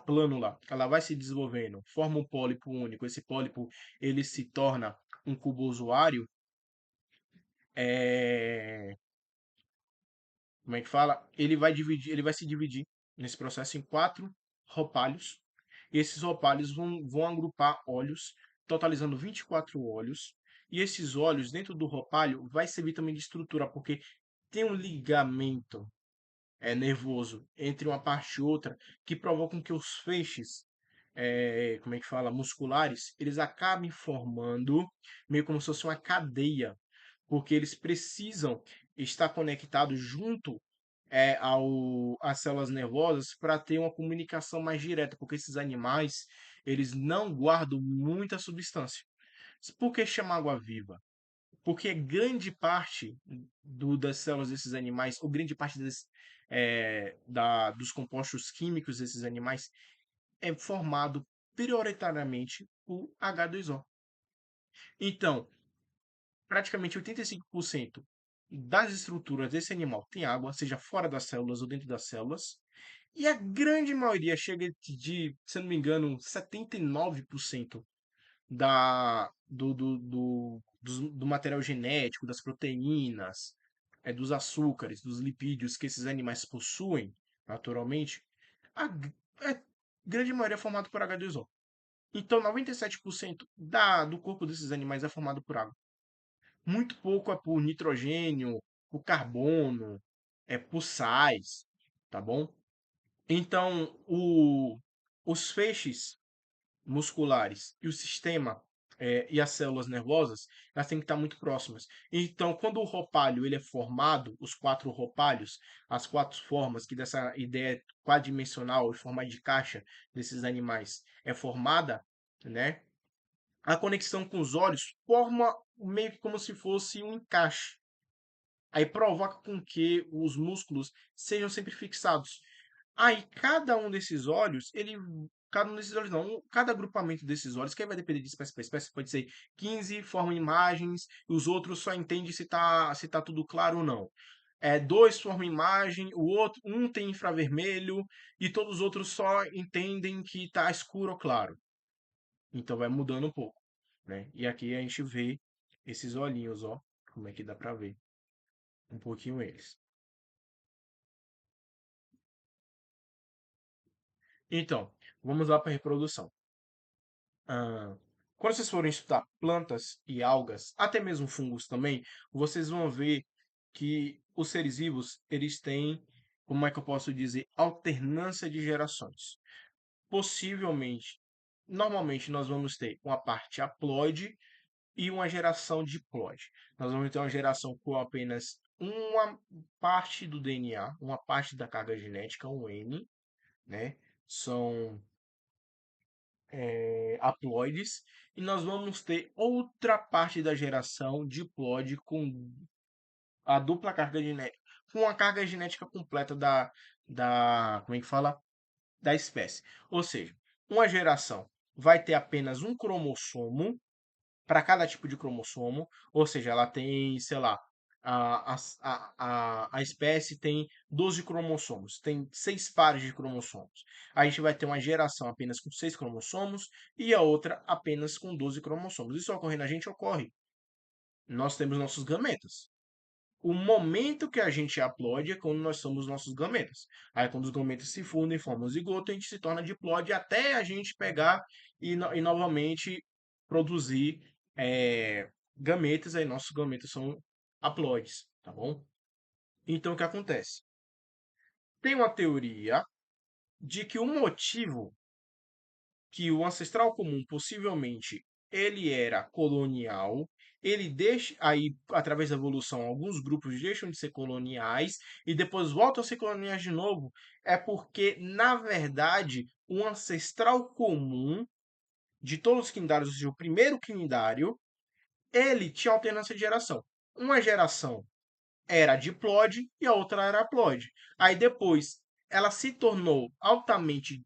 plânula ela vai se desenvolvendo, forma um pólipo único, esse pólipo ele se torna um cubozoário, é, como é que fala? Ele vai se dividir nesse processo em quatro roupalhos, e esses roupalhos vão agrupar óleos, totalizando 24 óleos, e esses óleos dentro do roupalho vai servir também de estrutura, porque tem um ligamento nervoso entre uma parte e outra que provocam que os feixes, como é que fala, musculares, eles acabem formando meio como se fosse uma cadeia, porque eles precisam estar conectados junto às células nervosas para ter uma comunicação mais direta, porque esses animais, eles não guardam muita substância. Por que chama água-viva? Porque grande parte das células desses animais, ou grande parte dos compostos químicos desses animais, é formado prioritariamente por H2O. Então, praticamente 85% das estruturas desse animal tem água, seja fora das células ou dentro das células, e a grande maioria chega se eu não me engano, 79% do material genético, das proteínas, dos açúcares, dos lipídios que esses animais possuem, naturalmente, a grande maioria é formado por H2O. Então, 97% do corpo desses animais é formado por água. Muito pouco é por nitrogênio, por carbono, por sais, tá bom? Então, os feixes musculares e o sistema e as células nervosas, elas têm que estar muito próximas. Então, quando o roupalho ele é formado, os quatro roupalhos, as quatro formas que dessa ideia quadridimensional, de forma de caixa desses animais é formada, né? A conexão com os olhos forma meio que como se fosse um encaixe. Aí provoca com que os músculos sejam sempre fixados. Aí cada um desses olhos, cada um desses olhos não, cada agrupamento desses olhos, que aí vai depender de espécie para espécie, pode ser 15 formam imagens, e os outros só entendem se tá tudo claro ou não. Dois formam imagem, o outro, um tem infravermelho, e todos os outros só entendem que está escuro ou claro. Então vai mudando um pouco, né? E aqui a gente vê esses olhinhos, ó, como é que dá para ver um pouquinho eles. Então, vamos lá para a reprodução. Ah, quando vocês forem estudar plantas e algas, até mesmo fungos também, vocês vão ver que os seres vivos, eles têm como é que eu posso dizer, alternância de gerações. Possivelmente, normalmente nós vamos ter uma parte haploide e uma geração diploide. Nós vamos ter uma geração com apenas uma parte do DNA, uma parte da carga genética, um N, né? São haploides, e nós vamos ter outra parte da geração diploide com a dupla carga genética, com a carga genética completa como é que fala? Da espécie. Ou seja, uma geração vai ter apenas um cromossomo para cada tipo de cromossomo, ou seja, ela tem, sei lá, a espécie tem 12 cromossomos, tem 6 pares de cromossomos. A gente vai ter uma geração apenas com 6 cromossomos e a outra apenas com 12 cromossomos. Isso ocorre na gente? Ocorre. Nós temos nossos gametas. O momento que a gente haploide é quando nós somos nossos gametas. Aí, quando os gametas se fundem, formam o zigoto, a gente se torna diploide até a gente pegar e novamente produzir gametas. Aí, nossos gametas são haploides, tá bom? Então, o que acontece? Tem uma teoria de que o motivo que o ancestral comum possivelmente ele era colonial, ele deixa aí através da evolução alguns grupos deixam de ser coloniais e depois voltam a ser coloniais de novo, é porque na verdade o ancestral comum de todos os quinidários, ou seja, o primeiro quinidário, ele tinha alternância de geração. Uma geração era diploide e a outra era haploide. Aí depois ela se tornou altamente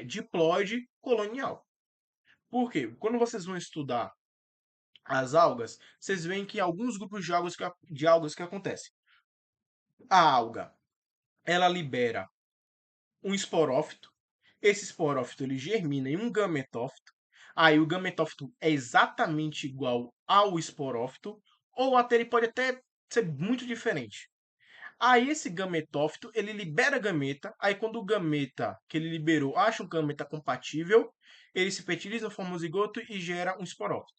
diploide colonial. Por quê? Quando vocês vão estudar as algas, vocês veem que alguns grupos de algas que acontecem. A alga, ela libera um esporófito. Esse esporófito ele germina em um gametófito. Aí o gametófito é exatamente igual ao esporófito, ou até ele pode até ser muito diferente. Aí esse gametófito, ele libera gameta, aí quando o gameta que ele liberou acha um gameta compatível, ele se fertiliza, forma um zigoto e gera um esporófito.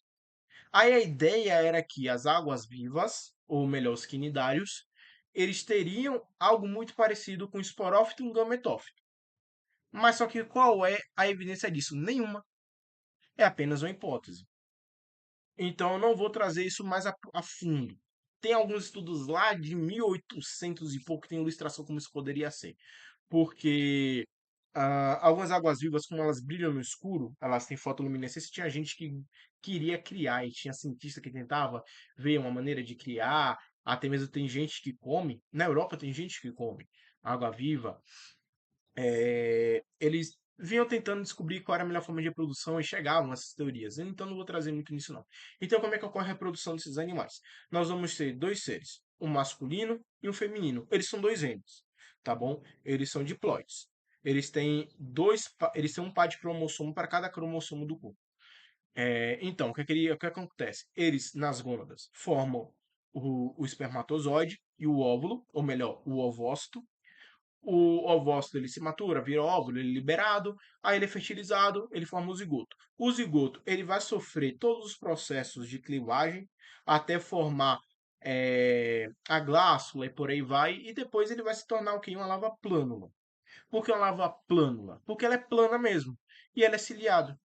Aí a ideia era que as águas-vivas, ou melhor, os quinidários, eles teriam algo muito parecido com o esporófito e um gametófito. Mas só que qual é a evidência disso? Nenhuma. É apenas uma hipótese. Então eu não vou trazer isso mais a fundo. Tem alguns estudos lá de 1800 e pouco que tem ilustração como isso poderia ser. Porque algumas águas-vivas, como elas brilham no escuro, elas têm fotoluminescência, tinha gente que queria criar, e tinha cientista que tentava ver uma maneira de criar, até mesmo tem gente que come, na Europa tem gente que come água-viva, eles vinham tentando descobrir qual era a melhor forma de reprodução e chegavam a essas teorias. Então não vou trazer muito nisso não. Então como é que ocorre a reprodução desses animais? Nós vamos ter dois seres, um masculino e um feminino. Eles são dois gêmeos, tá bom? Eles são diploides. Eles têm um par de cromossomo para cada cromossomo do corpo. Então, o que acontece? Eles, nas gônadas, formam o espermatozoide e o óvulo, ou melhor, o ovócito, o ovócito ele se matura, vira óvulo, ele é liberado, aí ele é fertilizado, ele forma o zigoto. O zigoto ele vai sofrer todos os processos de clivagem até formar a glácula e por aí vai, e depois ele vai se tornar o quê? Uma lava plânula. Por que uma lava plânula? Porque ela é plana mesmo, e ela é ciliada.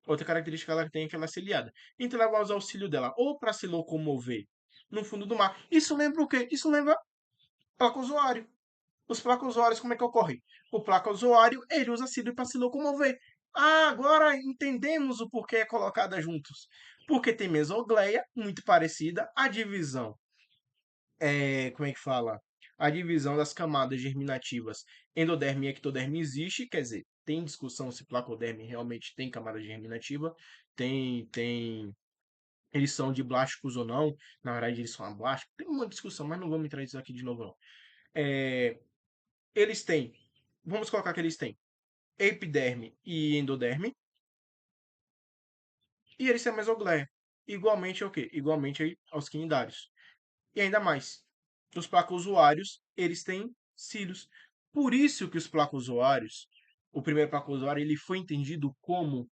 Outra característica que ela tem é que ela é ciliada. Então ela vai usar o cílio dela ou para se locomover no fundo do mar. Isso lembra o quê? Isso lembra placozoário. Os placozoários, como é que ocorre? O placozoário, ele usa cílio para se locomover. Ah, agora entendemos o porquê é colocada juntos. Porque tem mesogleia, muito parecida, a divisão, como é que fala? A divisão das camadas germinativas endoderme e ectoderme existe, quer dizer, tem discussão se placoderme realmente tem camada germinativa, eles são de blásticos ou não, na verdade eles são ablásticos, tem uma discussão, mas não vamos entrar nisso aqui de novo não. É, eles têm, vamos colocar que eles têm epiderme e endoderme, e eles têm a mesogleia. Igualmente ao quê? Igualmente aos quinidários. E ainda mais, os placozoários, eles têm cílios. Por isso que os placozoários, o primeiro placozoário, ele foi entendido como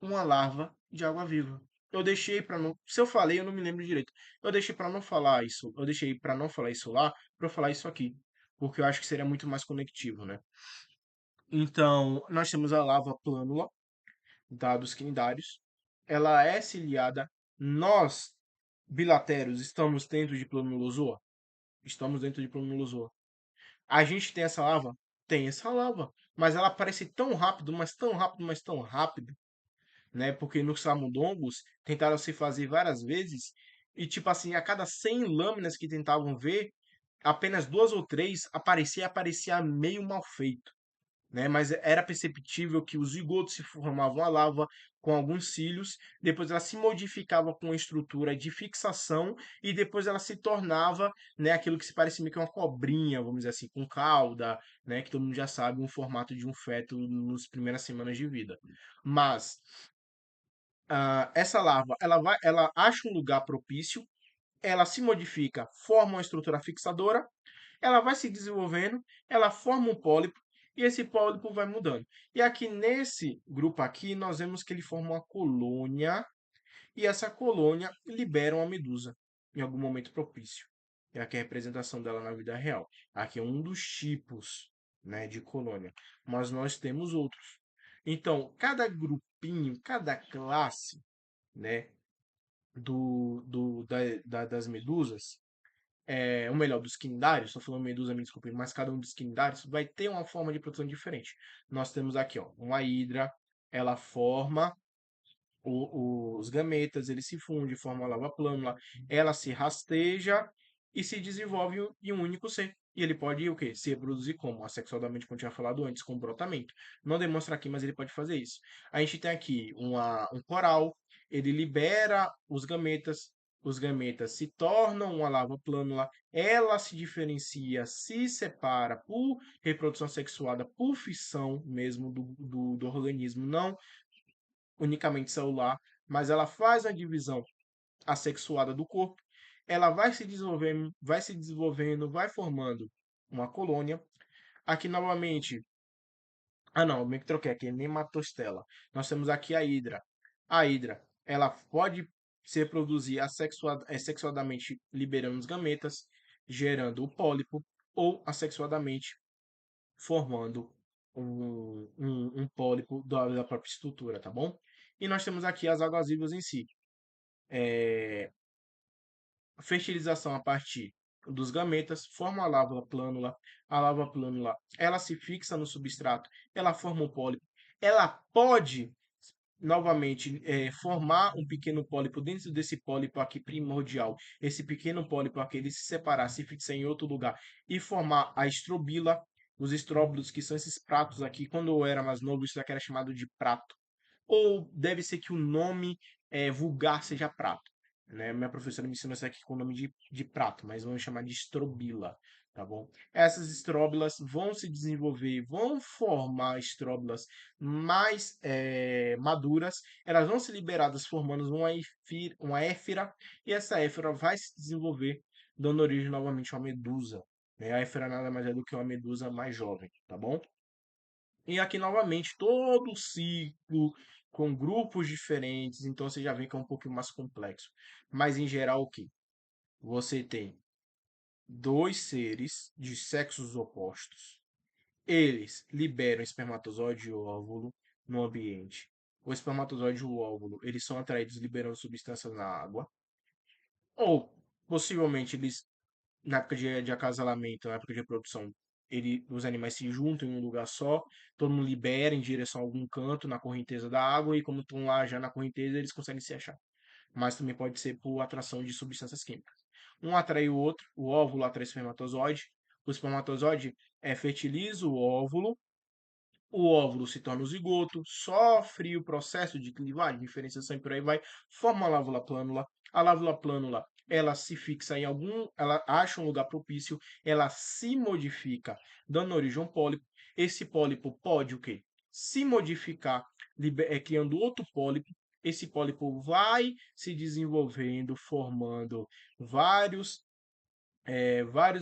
uma larva de água-viva. Eu deixei para não, se eu falei, eu não me lembro direito. Eu deixei para não falar isso, eu deixei para não falar isso lá, para falar isso aqui. porque eu acho que seria muito mais conectivo, né? Então, nós temos a lava plânula, tá, dos quinidários. Ela é ciliada. Nós, bilatéreos, estamos dentro de planulozoa? Estamos dentro de planulozoa. A gente tem essa lava? Tem essa lava. Mas ela aparece tão rápido, mas tão rápido, mas tão rápido, né? Porque nos camundongos tentaram se fazer várias vezes e, tipo assim, a cada 100 lâminas que tentavam ver, apenas duas ou três aparecia meio mal feito, né? Mas era perceptível que os zigotos se formavam a lava com alguns cílios, depois ela se modificava com uma estrutura de fixação e depois ela se tornava, né, aquilo que se parece meio que uma cobrinha, vamos dizer assim, com cauda, né, que todo mundo já sabe, um formato de um feto nas primeiras semanas de vida. Mas essa larva, ela acha um lugar propício, ela se modifica, forma uma estrutura fixadora, ela vai se desenvolvendo, ela forma um pólipo e esse pólipo vai mudando. E aqui nesse grupo aqui, nós vemos que ele forma uma colônia e essa colônia libera uma medusa em algum momento propício. É aqui a representação dela na vida real. Aqui é um dos tipos, né, de colônia, mas nós temos outros. Então, cada grupinho, cada classe, né, das medusas, ou melhor, dos quinidários, estou falando medusa, me desculpe, mas cada um dos quinidários vai ter uma forma de produção diferente. Nós temos aqui, ó, uma hidra, ela forma os gametas, ele se funde, forma a lava plâmula, ela se rasteja e se desenvolve em um único ser. E ele pode o quê? Se reproduzir como? Assexuadamente, como eu tinha falado antes, com brotamento. Não demonstra aqui, mas ele pode fazer isso. A gente tem aqui um coral, ele libera os gametas se tornam uma lava plânula, ela se diferencia, se separa por reprodução sexuada, por fissão mesmo do organismo, não unicamente celular, mas ela faz a divisão assexuada do corpo, ela vai formando uma colônia. Aqui novamente, não, meio que troquei aqui, é nematostela. Nós temos aqui a hidra. A hidra, ela pode se reproduzir sexuadamente liberando os gametas, gerando o pólipo, ou assexuadamente formando um pólipo da própria estrutura, tá bom? E nós temos aqui as águas vivas em si. Fertilização a partir dos gametas, forma a lava plânula, ela se fixa no substrato, ela forma um pólipo, ela pode novamente formar um pequeno pólipo dentro desse pólipo aqui primordial. Esse pequeno pólipo aqui ele se separar, se fixar em outro lugar e formar a estrobila, os estróbilos, que são esses pratos aqui. Quando eu era mais novo, isso aqui era chamado de prato. Ou deve ser que o nome vulgar seja prato, né? Minha professora me ensinou isso aqui com o nome de prato, mas vamos chamar de estrobila, tá bom? Essas estróbilas vão se desenvolver, vão formar estróbilas mais maduras, elas vão ser liberadas formando uma éfira, e essa éfira vai se desenvolver, dando origem novamente a uma medusa. Né? A éfira nada mais é do que uma medusa mais jovem, tá bom? E aqui novamente todo o ciclo com grupos diferentes, então você já vê que é um pouquinho mais complexo. Mas em geral o que? Você tem dois seres de sexos opostos. Eles liberam espermatozoide e óvulo no ambiente. O espermatozoide e o óvulo, eles são atraídos liberando substâncias na água. Ou, possivelmente, eles na época de acasalamento, na época de reprodução, os animais se juntam em um lugar só, todo mundo libera em direção a algum canto na correnteza da água, e como estão lá já na correnteza, eles conseguem se achar. Mas também pode ser por atração de substâncias químicas. Um atrai o outro, o óvulo atrai o espermatozoide, fertiliza o óvulo se torna o zigoto, sofre o processo de clivagem, diferenciação e por aí vai, forma a lávula plânula. A lávula plânula, ela se fixa em ela acha um lugar propício, ela se modifica, dando origem a um pólipo. Esse pólipo pode o quê? Se modificar, criando outro pólipo. Esse pólipo vai se desenvolvendo, formando vários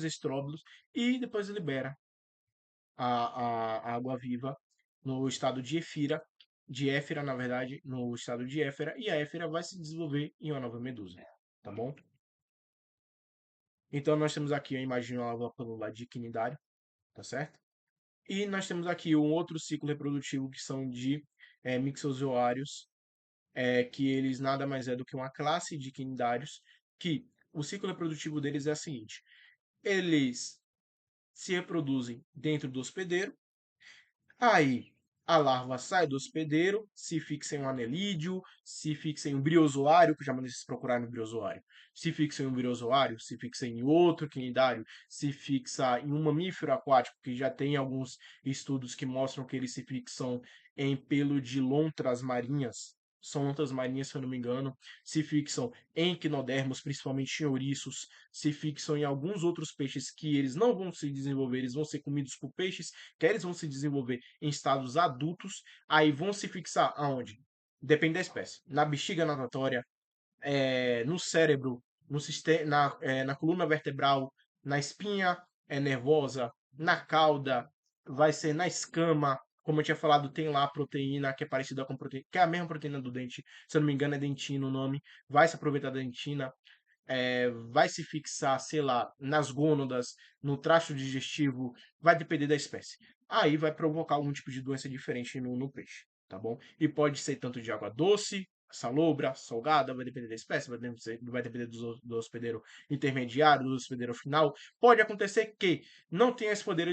estróbilos e depois libera a água viva no estado de éfira, na verdade, no estado de éfera, e a éfera vai se desenvolver em uma nova medusa, tá bom? Então nós temos aqui a imagem nova pelo lado de quinidário. tá certo? E nós temos aqui um outro ciclo reprodutivo que são de mixozoários, que eles nada mais é do que uma classe de quinidários, que o ciclo reprodutivo deles é o seguinte: eles se reproduzem dentro do hospedeiro. Aí a larva sai do hospedeiro, se fixa em um anelídeo, se fixa em um briozoário, que já mandei vocês procurarem no briozoário, se fixa em um briozoário, se fixa em outro quinidário, se fixa em um mamífero aquático, que já tem alguns estudos que mostram que eles se fixam em pelo de lontras marinhas. São lontras marinhas, se eu não me engano, se fixam em quinodermos, principalmente em ouriços, se fixam em alguns outros peixes que eles não vão se desenvolver, eles vão ser comidos por peixes que eles vão se desenvolver em estados adultos, aí vão se fixar aonde? Depende da espécie. Na bexiga natatória, no cérebro, no sistema, na coluna vertebral, na espinha nervosa, na cauda, vai ser na escama. Como eu tinha falado, tem lá a proteína que é parecida com a proteína, que é a mesma proteína do dente, se eu não me engano é dentina o nome, vai se aproveitar da dentina, vai se fixar, sei lá, nas gônadas, no trato digestivo, vai depender da espécie. Aí vai provocar algum tipo de doença diferente no peixe, tá bom? E pode ser tanto de água doce, salobra, salgada, vai depender da espécie, vai depender do hospedeiro intermediário, do hospedeiro final. Pode acontecer que não tenha hospedeiro,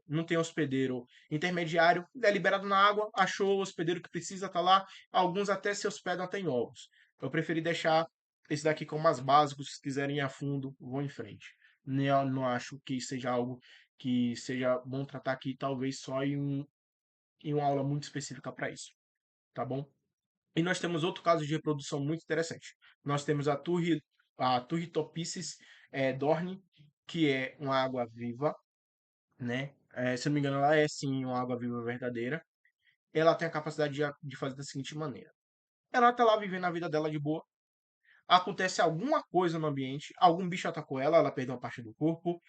não tenha hospedeiro intermediário, é liberado na água, achou o hospedeiro que precisa, tá lá, alguns até se hospedam até em ovos. Eu preferi deixar esse daqui como mais básicos, se quiserem ir a fundo, vão em frente. Eu não acho que seja algo que seja bom tratar aqui, talvez só em uma aula muito específica para isso, tá bom? E nós temos outro caso de reprodução muito interessante. Nós temos a Turritopsis dorni, que é uma água viva, né? Se eu não me engano, ela é sim uma água viva verdadeira. Ela tem a capacidade de fazer da seguinte maneira: ela tá lá vivendo a vida dela de boa, acontece alguma coisa no ambiente, algum bicho atacou ela, ela perdeu uma parte do corpo,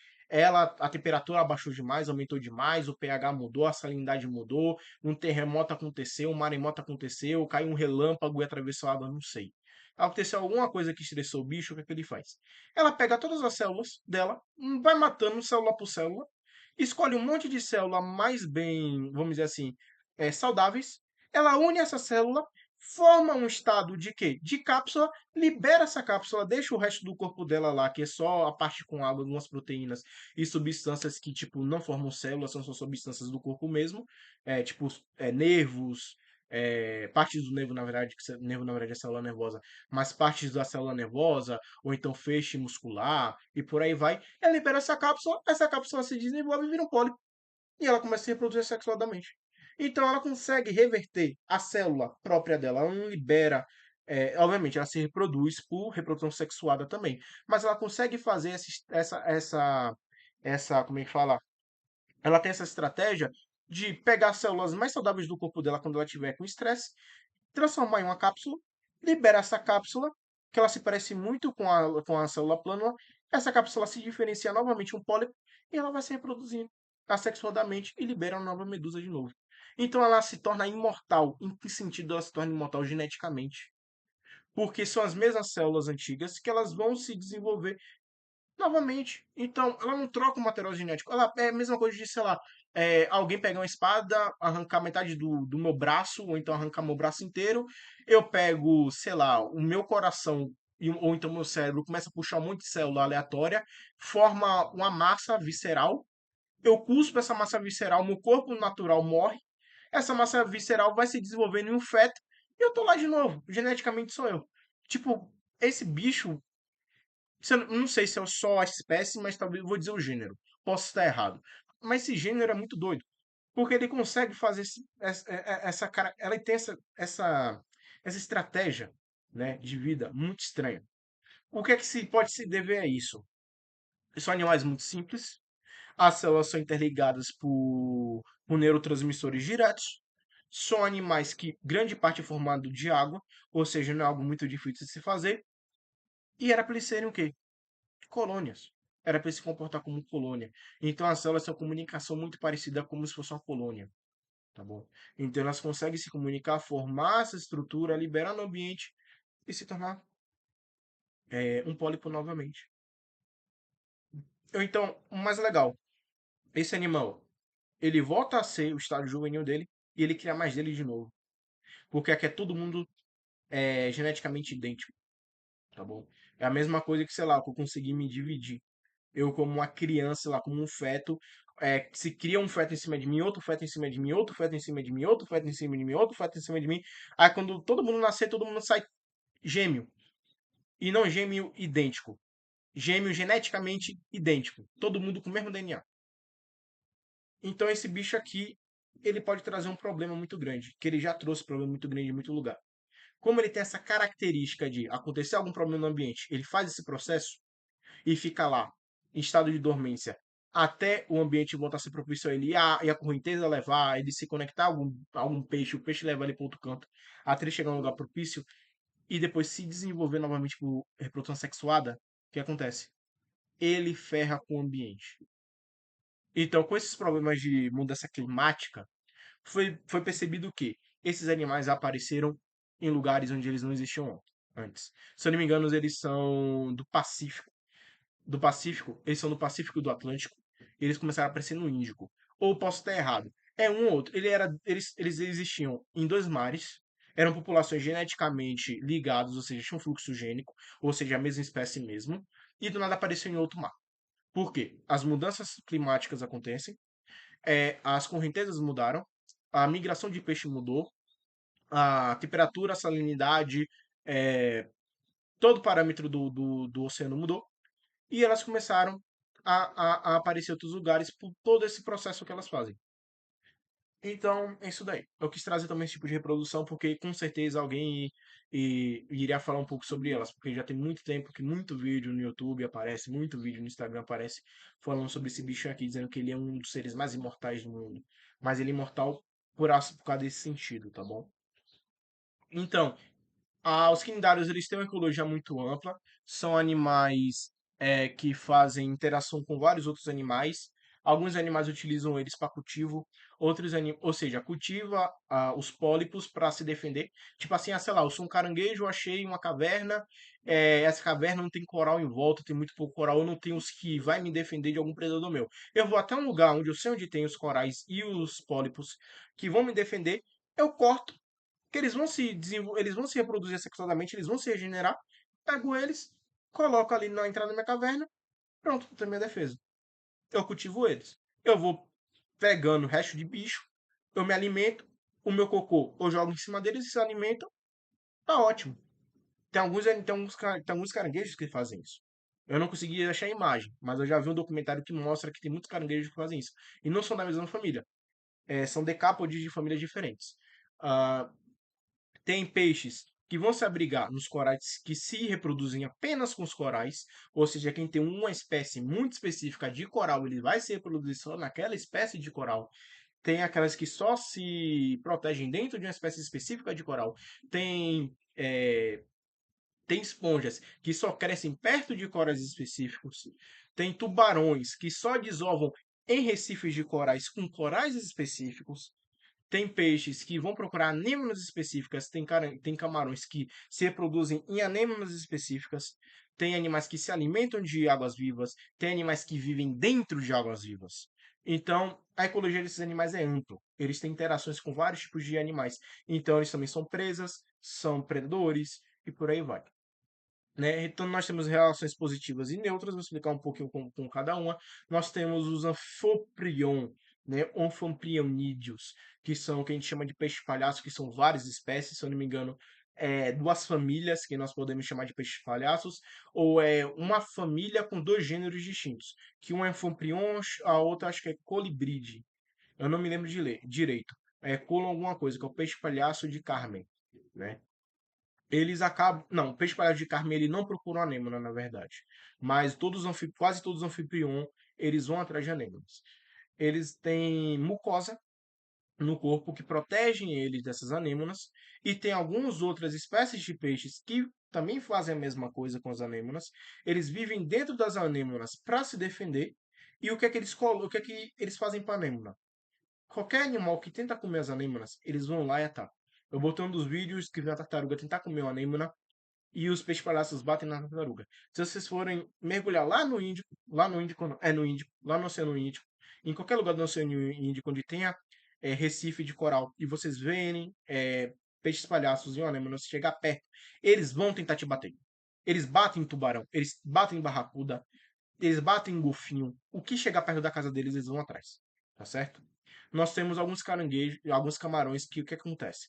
a temperatura abaixou demais, aumentou demais, o pH mudou, a salinidade mudou, um terremoto aconteceu, um maremoto aconteceu, caiu um relâmpago e atravessou a água, não sei. Aconteceu alguma coisa que estressou o bicho, o que é que ele faz? Ela pega todas as células dela, vai matando célula por célula, escolhe um monte de célula mais bem, vamos dizer assim, saudáveis, ela une essa célula, forma um estado de quê? De cápsula, libera essa cápsula, deixa o resto do corpo dela lá, que é só a parte com água, algumas proteínas e substâncias que, tipo, não formam células, são só substâncias do corpo mesmo, tipo, nervos, partes do nervo, na verdade, nervo, na verdade, é célula nervosa, mas partes da célula nervosa, ou então feixe muscular, e por aí vai. Ela libera essa cápsula se desenvolve e vira um pólipo, e ela começa a se reproduzir sexualmente. Então ela consegue reverter a célula própria dela, ela não libera. Obviamente, ela se reproduz por reprodução sexuada também, mas ela consegue fazer como é que fala? Ela tem essa estratégia de pegar as células mais saudáveis do corpo dela quando ela tiver com estresse, transformar em uma cápsula, libera essa cápsula, que ela se parece muito com a célula plândula, essa cápsula se diferencia novamente um pólipo e ela vai se reproduzindo assexuadamente e libera uma nova medusa de novo. Então ela se torna imortal. Em que sentido ela se torna imortal? Geneticamente. Porque são as mesmas células antigas que elas vão se desenvolver novamente. Então, ela não troca o material genético. Ela é a mesma coisa de, sei lá, alguém pegar uma espada, arrancar metade do meu braço, ou então arrancar meu braço inteiro. Eu pego, sei lá, o meu coração, ou então meu cérebro, começa a puxar um monte de célula aleatória, forma uma massa visceral. Eu cuspo essa massa visceral, meu corpo natural morre. Essa massa visceral vai se desenvolvendo em um feto, e eu tô lá de novo. Geneticamente sou eu. Tipo, esse bicho não sei se é só a espécie, mas talvez eu vou dizer o gênero. Posso estar errado. Mas esse gênero é muito doido. Porque ele consegue fazer ela tem essa estratégia, né, de vida muito estranha. O que é que pode se dever a isso? São animais muito simples. As células são interligadas por neurotransmissores diretos. São animais que grande parte é formado de água, ou seja, não é algo muito difícil de se fazer. E era para eles serem o quê? Colônias. Era para se comportar como colônia. Então as células têm uma comunicação muito parecida como se fosse uma colônia, tá bom? Então elas conseguem se comunicar, formar essa estrutura, liberar no ambiente e se tornar um pólipo novamente. Ou então, o mais legal, esse animal, ele volta a ser o estágio juvenil dele e ele cria mais dele de novo. Porque aqui é todo mundo geneticamente idêntico, tá bom? É a mesma coisa que, sei lá, que eu consegui me dividir. Eu, como uma criança, lá, como um feto, se cria um feto em cima de mim, outro feto em cima de mim, outro feto em cima de mim, outro feto em cima de mim, outro feto em cima de mim. Aí quando todo mundo nascer, todo mundo sai gêmeo. E não gêmeo idêntico. Gêmeo geneticamente idêntico. Todo mundo com o mesmo DNA. Então esse bicho aqui, ele pode trazer um problema muito grande, que ele já trouxe problema muito grande em muito lugar. Como ele tem essa característica de acontecer algum problema no ambiente, ele faz esse processo e fica lá, em estado de dormência, até o ambiente voltar a ser propício a ele e a correnteza levar, ele se conectar a algum peixe, o peixe levar ele para outro canto, até ele chegar a um lugar propício e depois se desenvolver novamente por reprodução sexuada, o que acontece? Ele ferra com o ambiente. Então, com esses problemas de mudança climática, foi percebido que esses animais apareceram em lugares onde eles não existiam antes. Se eu não me engano, eles são do Pacífico. Do Pacífico, eles são do Pacífico e do Atlântico. E eles começaram a aparecer no Índico. Ou posso estar errado. É um ou outro. Eles existiam em dois mares. Eram populações geneticamente ligadas, ou seja, tinham um fluxo gênico, ou seja, a mesma espécie mesmo. E do nada apareceu em outro mar. Por quê? As mudanças climáticas acontecem, as correntezas mudaram, a migração de peixe mudou, a temperatura, a salinidade, é, todo o parâmetro do oceano mudou, e elas começaram a aparecer em outros lugares por todo esse processo que elas fazem. Então, é isso daí. Eu quis trazer também esse tipo de reprodução, porque com certeza alguém iria falar um pouco sobre elas, porque já tem muito tempo que muito vídeo no YouTube aparece, muito vídeo no Instagram aparece falando sobre esse bicho aqui, dizendo que ele é um dos seres mais imortais do mundo. Mas ele é imortal por causa desse sentido, tá bom? Então, os quinidários eles têm uma ecologia muito ampla, são animais que fazem interação com vários outros animais. Alguns animais utilizam eles para cultivo, ou seja, cultiva os pólipos para se defender. Tipo assim, sei lá, eu sou um caranguejo, eu achei uma caverna, essa caverna não tem coral em volta, tem muito pouco coral, eu não tenho os que vai me defender de algum predador meu. Eu vou até um lugar onde eu sei onde tem os corais e os pólipos que vão me defender, eu corto que eles vão se desenvolver, eles vão se reproduzir sexualmente, eles vão se regenerar. Pego eles, coloco ali na entrada da minha caverna, pronto, tenho minha defesa. Eu cultivo eles. Eu vou pegando o resto de bicho, eu me alimento, o meu cocô eu jogo em cima deles e se alimentam, tá ótimo. Tem alguns caranguejos que fazem isso. Eu não consegui achar a imagem, mas eu já vi um documentário que mostra que tem muitos caranguejos que fazem isso. E não são da mesma família. São decápodes de famílias diferentes. Ah, tem peixes que vão se abrigar nos corais que se reproduzem apenas com os corais, ou seja, quem tem uma espécie muito específica de coral, ele vai se reproduzir só naquela espécie de coral. Tem aquelas que só se protegem dentro de uma espécie específica de coral. Tem esponjas que só crescem perto de corais específicos. Tem tubarões que só desovam em recifes de corais com corais específicos. Tem peixes que vão procurar anêmonas específicas, tem camarões que se reproduzem em anêmonas específicas, tem animais que se alimentam de águas vivas, tem animais que vivem dentro de águas vivas. Então, a ecologia desses animais é ampla. Eles têm interações com vários tipos de animais. Então, eles também são presas, são predadores e por aí vai. Né? Então, nós temos relações positivas e neutras, vou explicar um pouquinho com cada uma. Nós temos os anfoprion, né? Onfamprionídeos, que são o que a gente chama de peixe-palhaço, que são várias espécies, se eu não me engano, duas famílias que nós podemos chamar de peixes-palhaços, ou é uma família com dois gêneros distintos, que um é anfamprion, a outra acho que é colibrídeo. Eu não me lembro de ler direito. É colon alguma coisa, que é o peixe-palhaço de Carmen, né? Eles acabam. Não, o peixe palhaço de Carmen ele não procura uma anêmona, na verdade. Mas quase todos os anfitriões eles vão atrás de anêmonas. Eles têm mucosa no corpo que protegem eles dessas anêmonas. E tem algumas outras espécies de peixes que também fazem a mesma coisa com as anêmonas. Eles vivem dentro das anêmonas para se defender. E o que é que eles fazem para a anêmona? Qualquer animal que tenta comer as anêmonas, eles vão lá e atacam. Eu botei um dos vídeos que vi a tartaruga tentar comer uma anêmona e os peixes-palhaços batem na tartaruga. Se vocês forem mergulhar lá no Índico, lá no Índico, não, é no Índico, lá no Oceano Índico, Em qualquer lugar do Oceano Índico onde tenha recife de coral e vocês verem peixes palhaços e anêmonas chegar perto, eles vão tentar te bater. Eles batem em tubarão, eles batem em barracuda, eles batem em golfinho. O que chegar perto da casa deles, eles vão atrás. Tá certo? Nós temos alguns caranguejos, alguns camarões que o que acontece?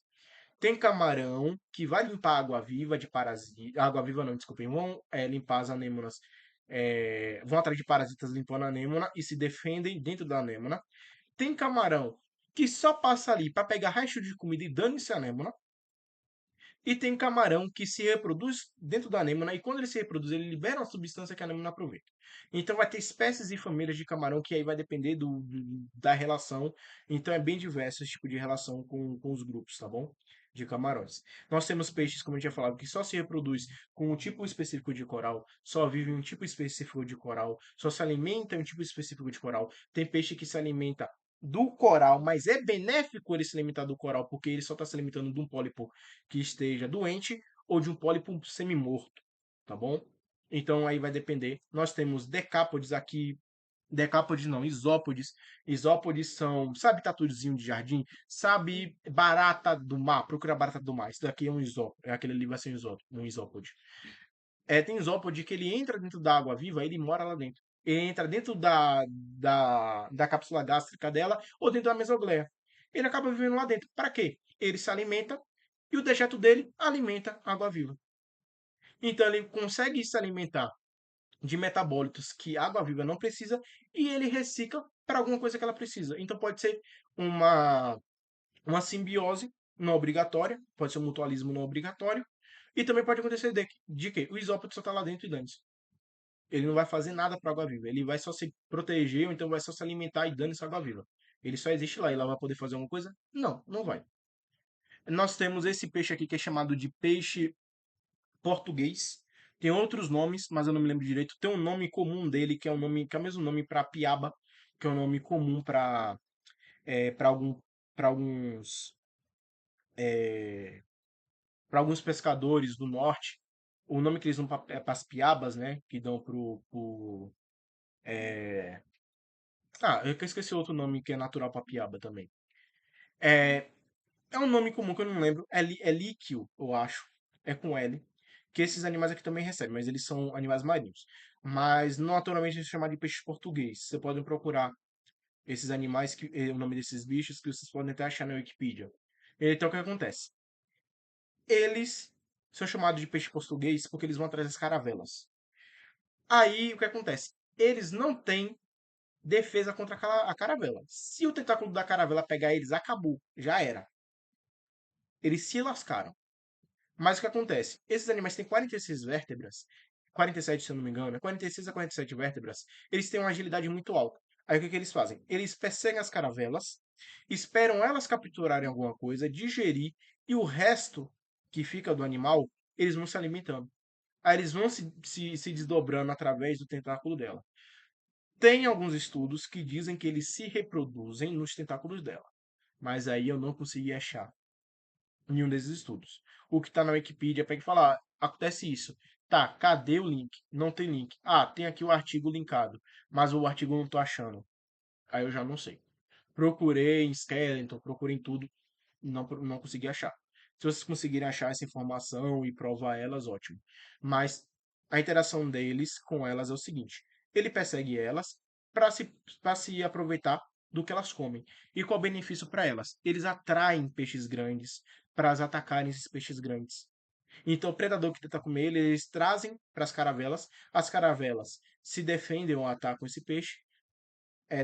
Tem camarão que vai limpar a água-viva de parasita. Água-viva não, desculpem. Vão limpar as anêmonas. Vão atrás de parasitas limpando a anêmona e se defendem dentro da anêmona. Tem camarão que só passa ali para pegar resto de comida e dane-se a anêmona. E tem camarão que se reproduz dentro da anêmona, e quando ele se reproduz, ele libera uma substância que a anêmona aproveita. Então vai ter espécies e famílias de camarão que aí vai depender da relação. Então é bem diverso esse tipo de relação com os grupos, tá bom? De camarões. Nós temos peixes, como eu tinha falado, que só se reproduz com um tipo específico de coral, só vive em um tipo específico de coral, só se alimenta em um tipo específico de coral. Tem peixe que se alimenta do coral, mas é benéfico ele se alimentar do coral, porque ele só está se alimentando de um pólipo que esteja doente ou de um pólipo semi-morto, tá bom? Então aí vai depender. Nós temos decápodes aqui, decápodes não, isópodes. Isópodes são, sabe tatuzinho de jardim? Sabe barata do mar? Procura barata do mar. Isso daqui é um isópodo, aquele ali vai ser um isópode. Tem isópode que ele entra dentro da água viva, ele mora lá dentro. Ele entra dentro da cápsula gástrica dela ou dentro da mesogleia. Ele acaba vivendo lá dentro. Para quê? Ele se alimenta e o dejeto dele alimenta a água viva. Então ele consegue se alimentar de metabólitos que a água viva não precisa e ele recicla para alguma coisa que ela precisa. Então pode ser uma, uma simbiose não obrigatória, pode ser um mutualismo não obrigatório, e também pode acontecer de que o isópodo só está lá dentro e dane-se. Ele não vai fazer nada para a água viva, ele vai só se proteger ou então vai só se alimentar e dane-se a água viva. Ele só existe lá e lá vai poder fazer alguma coisa? Não, não vai. Nós temos esse peixe aqui que é chamado de peixe português. Tem outros nomes, mas eu não me lembro direito. Tem um nome comum dele, que é o nome, que é o mesmo nome para piaba, que é um nome comum para para alguns para alguns pescadores do norte. O nome que eles dão para as piabas, né? Que dão eu que esqueci outro nome que é natural para piaba também. É, é um nome comum que eu não lembro. É líquio, eu acho. É com L. Que esses animais aqui também recebem, mas eles são animais marinhos. Mas naturalmente eles chamam de peixe português. Você pode procurar esses animais, o nome desses bichos, que vocês podem até achar na Wikipedia. Então o que acontece? Eles são chamados de peixe português porque eles vão atrás das caravelas. Aí o que acontece? Eles não têm defesa contra a caravela. Se o tentáculo da caravela pegar eles, acabou. Já era. Eles se lascaram. Mas o que acontece? Esses animais têm 46 vértebras, 47 se eu não me engano, 46 a 47 vértebras, eles têm uma agilidade muito alta. Aí o que eles fazem? Eles perseguem as caravelas, esperam elas capturarem alguma coisa, digerir, e o resto que fica do animal, eles vão se alimentando. Aí eles vão se desdobrando através do tentáculo dela. Tem alguns estudos que dizem que eles se reproduzem nos tentáculos dela, mas aí eu não consegui achar nenhum desses estudos. O que está na Wikipedia pega e fala, acontece isso. Tá, cadê o link? Não tem link. Ah, tem aqui o artigo linkado, mas o artigo eu não tô achando. Aí eu já não sei. Procurei em Skeleton, procurei em tudo, não consegui achar. Se vocês conseguirem achar essa informação e provar elas, ótimo. Mas a interação deles com elas é o seguinte: ele persegue elas para se aproveitar do que elas comem. E qual o benefício para elas? Eles atraem peixes grandes para atacarem esses peixes grandes. Então, o predador que tenta comer ele, eles trazem para as caravelas se defendem ou atacam esse peixe,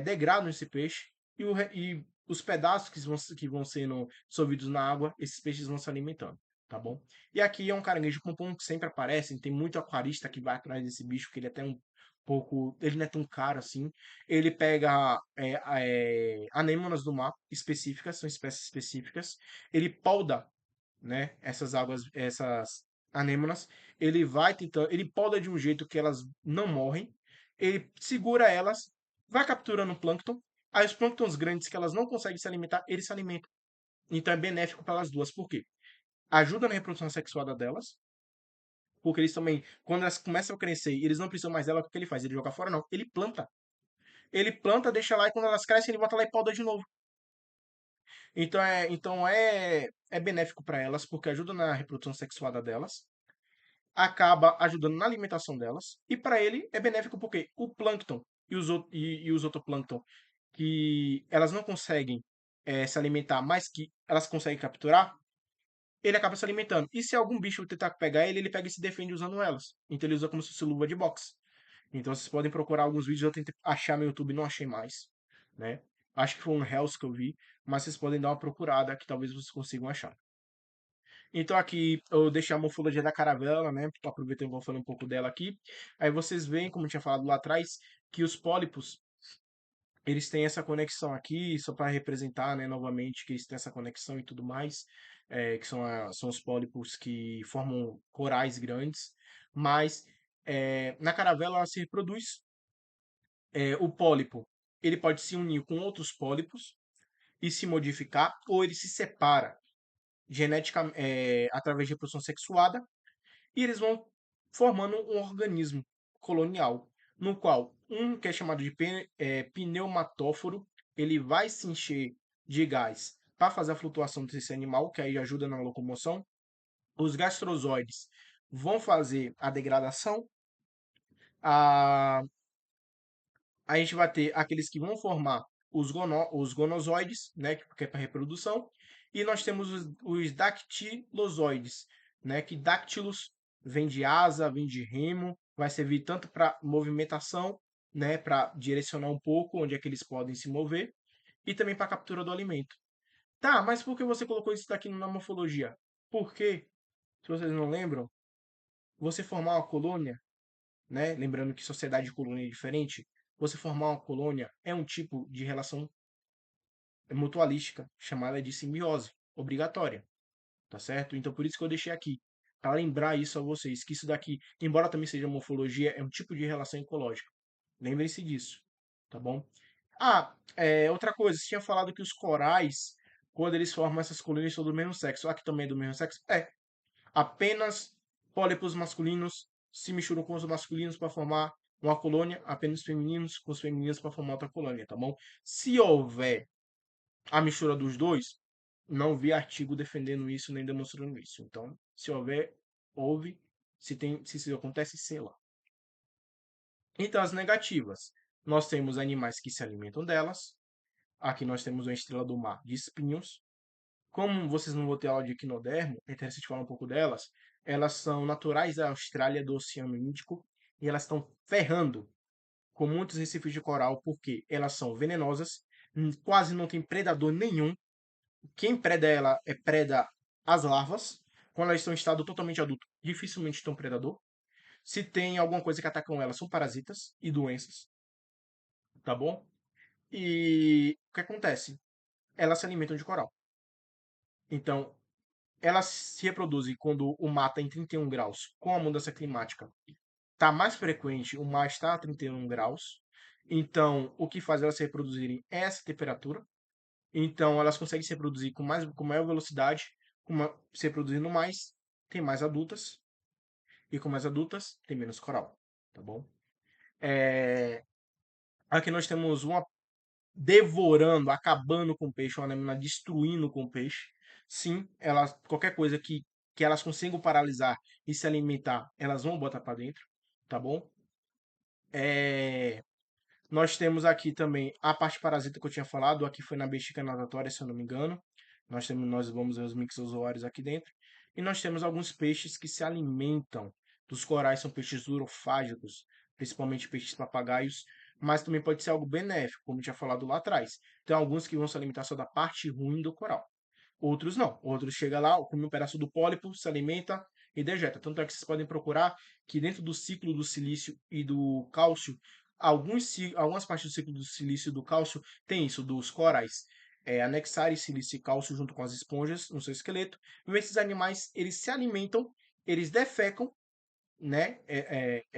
degradam esse peixe e os pedaços que vão sendo dissolvidos na água, esses peixes vão se alimentando, tá bom? E aqui é um caranguejo pompom que sempre aparece, tem muito aquarista que vai atrás desse bicho, que ele é até um pouco, ele não é tão caro assim. Ele pega anêmonas do mar específicas, são espécies específicas. Ele polda, né, essas águas, essas anêmonas, ele vai tentando, ele poda de um jeito que elas não morrem, ele segura elas, vai capturando plâncton, aí os plânctons grandes que elas não conseguem se alimentar, ele se alimenta. Então é benéfico para elas duas, por quê? Ajuda na reprodução sexual delas, porque eles também, quando elas começam a crescer e eles não precisam mais dela, o que ele faz? Ele joga fora? Não, ele planta. Ele planta, deixa lá e quando elas crescem, ele bota lá e poda de novo. Então é benéfico para elas, porque ajuda na reprodução sexuada delas, acaba ajudando na alimentação delas, e para ele é benéfico porque o plâncton e os zooplâncton, que elas não conseguem se alimentar, mas que elas conseguem capturar, ele acaba se alimentando. E se algum bicho tentar pegar ele, ele pega e se defende usando elas. Então ele usa como se fosse luva de boxe. Então vocês podem procurar alguns vídeos, eu tentei achar no YouTube, não achei mais, né? Acho que foi um Hells que eu vi, mas vocês podem dar uma procurada que talvez vocês consigam achar. Então aqui eu deixei a morfologia da caravela, né? Aproveitando que eu vou falar um pouco dela aqui. Aí vocês veem, como eu tinha falado lá atrás, que os pólipos, eles têm essa conexão aqui, só para representar, né, novamente, que eles têm essa conexão e tudo mais, que são os pólipos que formam corais grandes, mas na caravela ela se reproduz. O pólipo, ele pode se unir com outros pólipos e se modificar, ou ele se separa através de reprodução sexuada, e eles vão formando um organismo colonial, no qual um que é chamado de pneumatóforo, ele vai se encher de gás para fazer a flutuação desse animal, que aí ajuda na locomoção. Os gastrozoides vão fazer a degradação. A, a gente vai ter aqueles que vão formar os gonozoides, né, que é para reprodução, e nós temos os dactilozoides, né, que dactilos vem de asa, vem de remo, vai servir tanto para movimentação, né, para direcionar um pouco onde é que eles podem se mover, e também para captura do alimento. Tá, mas por que você colocou isso daqui na morfologia? Porque, se vocês não lembram, você formar uma colônia, né? Lembrando que sociedade e colônia é diferente. Você formar uma colônia é um tipo de relação mutualística, chamada de simbiose, obrigatória, tá certo? Então por isso que eu deixei aqui, para lembrar isso a vocês, que isso daqui, embora também seja morfologia, é um tipo de relação ecológica. Lembrem-se disso, tá bom? Outra coisa, você tinha falado que os corais, quando eles formam essas colônias, são do mesmo sexo. Aqui também é do mesmo sexo? Apenas pólipos masculinos se misturam com os masculinos para formar uma colônia, apenas femininos com os femininos para formar outra colônia, tá bom? Se houver a mistura dos dois, não vi artigo defendendo isso nem demonstrando isso. Então, se houver, houve. Se isso acontece, sei lá. Então, as negativas. Nós temos animais que se alimentam delas. Aqui nós temos uma estrela do mar de espinhos. Como vocês não vão ter aula de equinodermo, é interessante falar um pouco delas. Elas são naturais da Austrália, do Oceano Índico, e elas estão ferrando com muitos recifes de coral, porque elas são venenosas, quase não tem predador nenhum. Quem preda ela preda as larvas. Quando elas estão em estado totalmente adulto, dificilmente tem um predador. Se tem alguma coisa que atacam elas, são parasitas e doenças, tá bom? E o que acontece? Elas se alimentam de coral. Então, elas se reproduzem quando o mar está em 31 graus. Com a mudança climática, está mais frequente o mar estar a 31 graus. Então, o que faz elas se reproduzirem é essa temperatura. Então, elas conseguem se reproduzir com maior velocidade, se reproduzindo mais, tem mais adultas, e com mais adultas, tem menos coral, tá bom? É, Aqui nós temos uma devorando, acabando com o peixe, uma lâmina destruindo com o peixe. Sim, qualquer coisa que elas consigam paralisar e se alimentar, elas vão botar para dentro, tá bom? É, Nós temos aqui também a parte parasita que eu tinha falado, aqui foi na bexiga natatória, se eu não me engano. Nós vamos ver os mixozoários aqui dentro. E nós temos alguns peixes que se alimentam dos corais, são peixes urofágicos, principalmente peixes papagaios, mas também pode ser algo benéfico, como eu tinha falado lá atrás. Tem alguns que vão se alimentar só da parte ruim do coral. Outros não. Outros chega lá, come um pedaço do pólipo, se alimenta e dejeta. Tanto é que vocês podem procurar que dentro do ciclo do silício e do cálcio, algumas partes do ciclo do silício e do cálcio tem isso, dos corais. Anexarem silício e cálcio junto com as esponjas no seu esqueleto. E esses animais, eles se alimentam, eles defecam, né,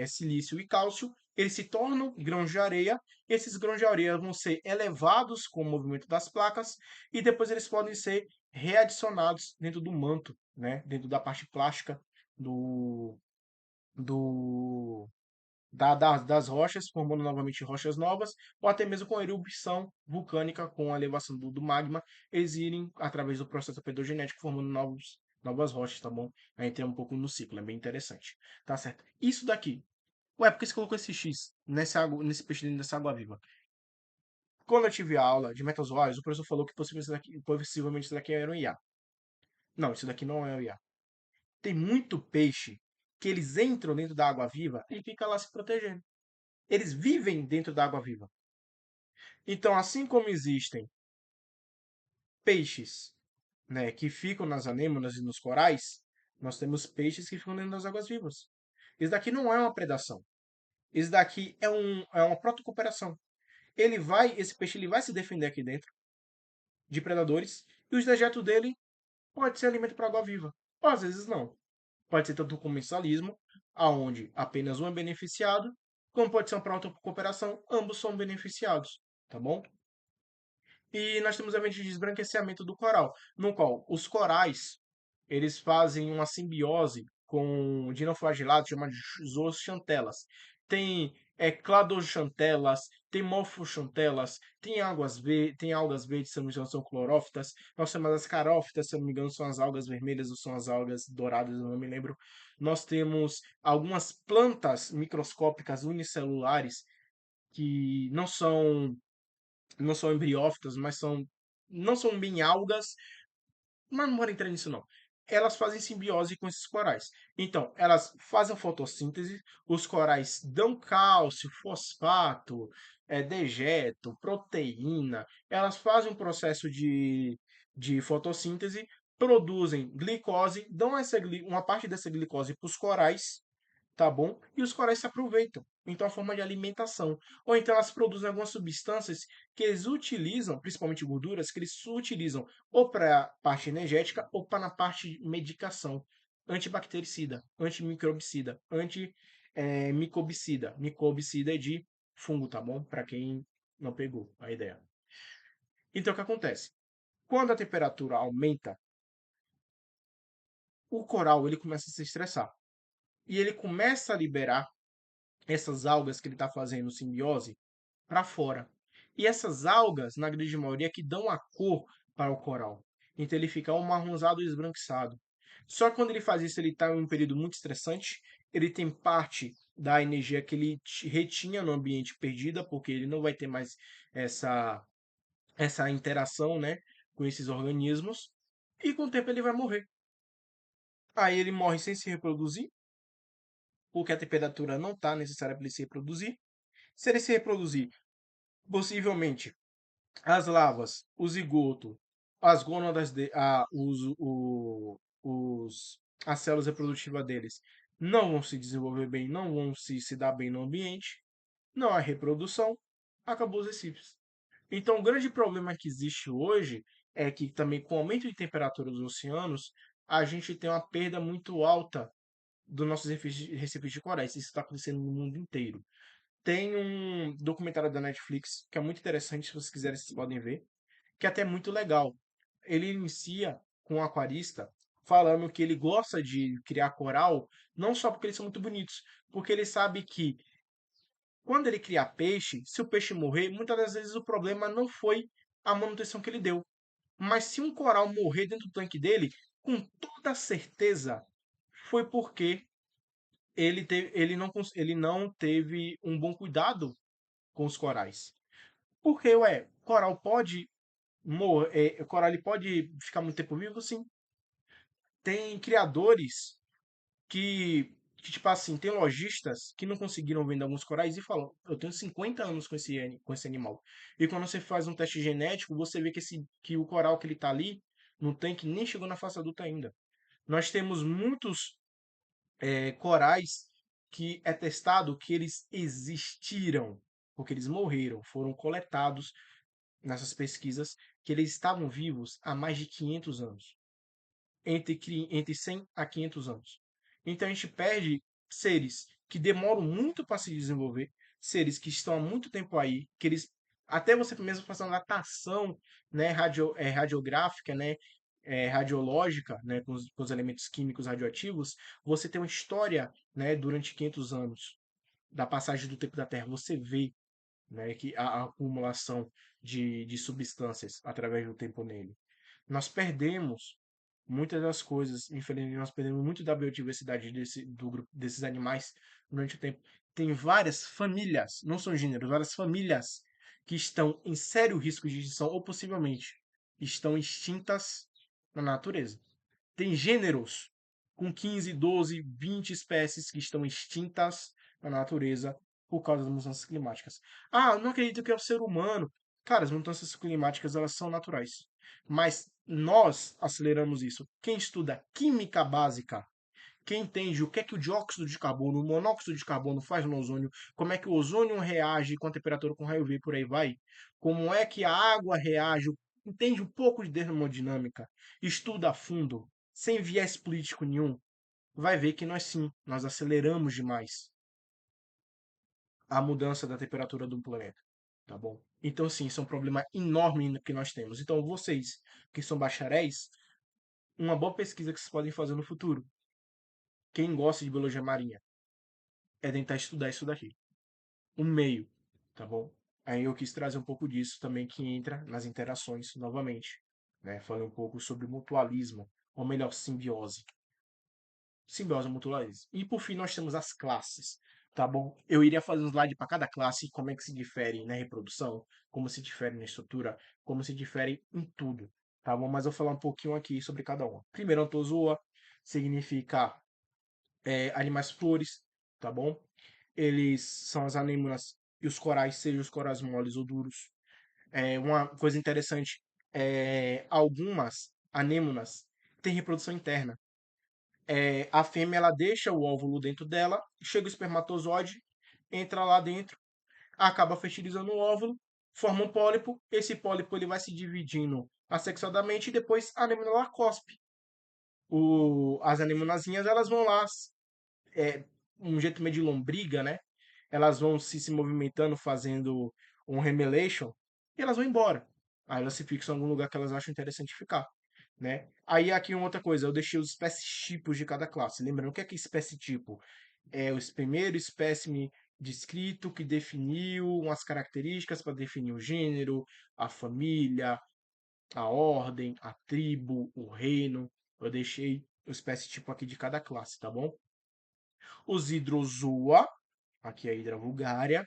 silício e cálcio, eles se tornam grãos de areia. Esses grãos de areia vão ser elevados com o movimento das placas e depois eles podem ser readicionados dentro do manto, né, dentro da parte plástica do, do, das rochas, formando novamente rochas novas, ou até mesmo com erupção vulcânica, com a elevação do magma, eles irem através do processo pedogenético, formando novas rochas, tá bom? A gente tem um pouco no ciclo, é bem interessante. Tá certo? Isso daqui. Ué, por que você colocou esse X nesse peixe dentro dessa água viva? Quando eu tive a aula de metazoários, o professor falou que possivelmente isso daqui era um IA. Não, isso daqui não é um IA. Tem muito peixe que eles entram dentro da água viva e fica lá se protegendo. Eles vivem dentro da água viva. Então, assim como existem peixes, né, que ficam nas anêmonas e nos corais, nós temos peixes que ficam dentro das águas vivas. Isso daqui não é uma predação. Isso daqui é uma protocooperação. Esse peixe ele vai se defender aqui dentro de predadores e os dejetos dele pode ser alimento para água viva. Ou às vezes não. Pode ser tanto um comensalismo, aonde apenas um é beneficiado, como pode ser uma protocooperação, ambos são beneficiados, tá bom? E nós temos eventos de desbranqueamento do coral, no qual os corais eles fazem uma simbiose com dinoflagelados chamados zooxantelas. Tem cladoxantelas, tem morfoxantelas, tem algas verdes, se eu não me engano, são clorófitas. Nós temos as carófitas, se eu não me engano, são as algas vermelhas ou são as algas douradas, eu não me lembro. Nós temos algumas plantas microscópicas unicelulares que não são embriófitas, mas não são bem algas, mas não bora entrar nisso não. Elas fazem simbiose com esses corais. Então, elas fazem fotossíntese, os corais dão cálcio, fosfato, dejeto, proteína. Elas fazem um processo de fotossíntese, produzem glicose, dão uma parte dessa glicose para os corais, tá bom? E os corais se aproveitam. Então, a forma de alimentação. Ou então, elas produzem algumas substâncias que eles utilizam, principalmente gorduras, que eles utilizam ou para a parte energética ou para a parte de medicação. Antibactericida, antimicrobicida, antimicobicida. Micobicida é de fungo, tá bom? Para quem não pegou a ideia. Então, o que acontece? Quando a temperatura aumenta, o coral ele começa a se estressar. E ele começa a liberar essas algas que ele está fazendo simbiose para fora. E essas algas, na grande maioria, que dão a cor para o coral. Então ele fica um marronzado e esbranquiçado. Só que quando ele faz isso, ele está em um período muito estressante. Ele tem parte da energia que ele retinha no ambiente perdida, porque ele não vai ter mais essa, essa interação, né, com esses organismos. E com o tempo ele vai morrer. Aí ele morre sem se reproduzir, porque a temperatura não está necessária para ele se reproduzir. Se ele se reproduzir, possivelmente as lavas, o zigoto, as gônadas, as células reprodutivas deles não vão se desenvolver bem, não vão se dar bem no ambiente, não há reprodução, acabou os recifes. Então, o grande problema que existe hoje é que também com o aumento de temperatura dos oceanos, a gente tem uma perda muito alta dos nossos recifes de corais. Isso está acontecendo no mundo inteiro. Tem um documentário da Netflix que é muito interessante, se vocês quiserem, vocês podem ver, que é até muito legal. Ele inicia com um aquarista falando que ele gosta de criar coral, não só porque eles são muito bonitos, porque ele sabe que quando ele criar peixe, se o peixe morrer, muitas das vezes o problema não foi a manutenção que ele deu. Mas se um coral morrer dentro do tanque dele, com toda certeza foi porque ele não teve um bom cuidado com os corais. Porque, ué, coral pode coral ele pode ficar muito tempo vivo, sim. Tem criadores tipo assim, tem lojistas que não conseguiram vender alguns corais e falam, eu tenho 50 anos com esse animal. E quando você faz um teste genético, você vê que o coral que ele tá ali não tem que nem chegou na fase adulta ainda. Nós temos muitos corais que é testado que eles existiram, porque eles morreram, foram coletados nessas pesquisas, que eles estavam vivos há mais de 500 anos. Entre 100 a 500 anos. Então a gente perde seres que demoram muito para se desenvolver, seres que estão há muito tempo aí, que eles até você mesmo fazer uma datação, né, radiográfica, né, radiológica, né, com os elementos químicos radioativos, você tem uma história, né, durante 500 anos. da passagem do tempo da Terra, você vê, né, que a acumulação de substâncias através do tempo nele. Nós perdemos muitas das coisas, infelizmente, nós perdemos muito da biodiversidade do grupo, desses animais durante o tempo. Tem várias famílias, não são gêneros, várias famílias que estão em sério risco de extinção ou possivelmente estão extintas na natureza. Tem gêneros com 15, 12, 20 espécies que estão extintas na natureza por causa das mudanças climáticas. Ah, não acredito que é o ser humano. Cara, as mudanças climáticas elas são naturais. Mas nós aceleramos isso. Quem estuda química básica, quem entende o que é que o dióxido de carbono, o monóxido de carbono faz no ozônio, como é que o ozônio reage com a temperatura com raio V por aí vai, como é que a água reage, entende um pouco de termodinâmica, estuda a fundo, sem viés político nenhum, vai ver que nós sim, nós aceleramos demais a mudança da temperatura do planeta, tá bom? Então sim, isso é um problema enorme que nós temos. Então vocês que são bacharéis, uma boa pesquisa que vocês podem fazer no futuro. Quem gosta de biologia marinha é tentar estudar isso daqui. Um meio, tá bom? Aí eu quis trazer um pouco disso também que entra nas interações novamente, né? Falando um pouco sobre mutualismo, ou melhor, simbiose. Simbiose e mutualismo. E por fim nós temos as classes, tá bom? Eu iria fazer um slide para cada classe, como é que se difere na reprodução, como se difere na estrutura, como se difere em tudo, tá bom? Mas eu vou falar um pouquinho aqui sobre cada uma. Primeiro, Anthozoa significa animais flores, tá bom? Eles são as anêmonas e os corais, sejam os corais moles ou duros. Uma coisa interessante, algumas anêmonas têm reprodução interna. A fêmea ela deixa o óvulo dentro dela, chega o espermatozoide, entra lá dentro, acaba fertilizando o óvulo, forma um pólipo. Esse pólipo ele vai se dividindo assexuadamente e depois a anêmona ela cospe. As anemonazinhas elas vão lá, é, um jeito meio de lombriga, né? Elas vão se movimentando, fazendo um remelation, e elas vão embora. Aí elas se fixam em algum lugar que elas acham interessante ficar, né? Aí aqui uma outra coisa, eu deixei os espécies tipos de cada classe. Lembrando, o que é espécie tipo? É o primeiro espécime descrito que definiu umas características para definir o gênero, a família, a ordem, a tribo, o reino. Eu deixei o espécie tipo aqui de cada classe, tá bom? Os hidrozoa, aqui é a Hidra vulgária,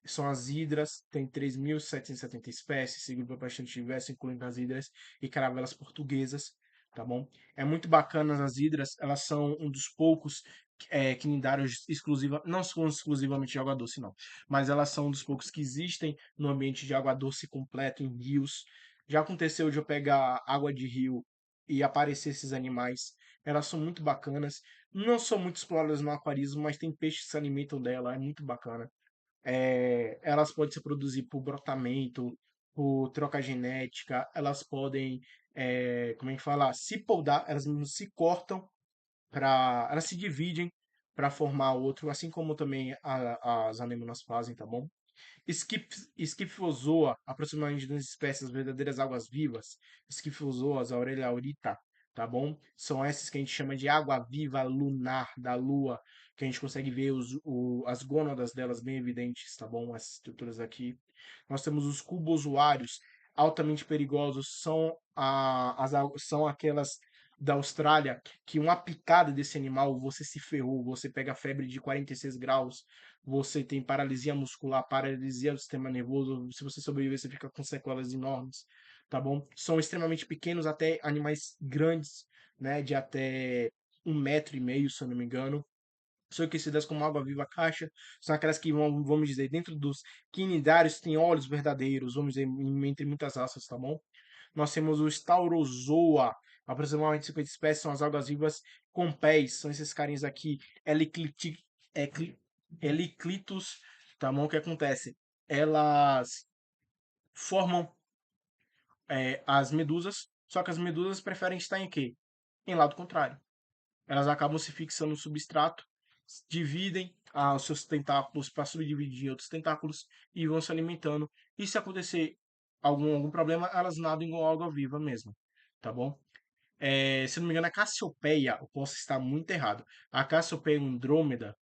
são as hidras, tem 3.770 espécies, esse grupo é bastante diverso, incluindo as hidras e caravelas portuguesas, tá bom? É muito bacana as hidras, elas são um dos poucos quinidários exclusiva, não são exclusivamente de água doce, não, mas elas são um dos poucos que existem no ambiente de água doce completo, em rios. Já aconteceu de eu pegar água de rio e aparecer esses animais, elas são muito bacanas, não são muito exploradas no aquarismo, mas tem peixes que se alimentam dela, é muito bacana. Elas podem se produzir por brotamento, por troca genética, elas podem, como é que fala, se podar, elas mesmas se cortam para, elas se dividem para formar outro, assim como também as anêmonas fazem, tá bom? Esquifozoa, aproximadamente das espécies verdadeiras águas-vivas, esquifozoas, Aurelia aurita, tá bom? São essas que a gente chama de água-viva lunar da Lua, que a gente consegue ver as gônadas delas bem evidentes, tá bom? Essas estruturas aqui. Nós temos os cubozoários, altamente perigosos, são aquelas da Austrália, que uma picada desse animal, você se ferrou, você pega febre de 46 graus, você tem paralisia muscular, paralisia do sistema nervoso. Se você sobreviver, você fica com sequelas enormes, tá bom? São extremamente pequenos, até animais grandes, né? De até 1,5 metros, se eu não me engano. São conhecidas como água-viva caixa, são aquelas que vão, vamos dizer, dentro dos quinidários tem olhos verdadeiros, vamos dizer, entre muitas raças, tá bom? Nós temos o Staurozoa, aproximadamente 50 espécies, são as algas-vivas com pés, são esses carinhas aqui, Heliclitus, tá bom? O que acontece? Elas formam as medusas, só que as medusas preferem estar em quê? Em lado contrário. Elas acabam se fixando no substrato, dividem os seus tentáculos para subdividir em outros tentáculos e vão se alimentando. E se acontecer algum problema, elas nadam igual alga viva mesmo, tá bom? Se não me engano, a Cassiopeia, eu posso estar muito errado. A Cassiopeia andrômeda,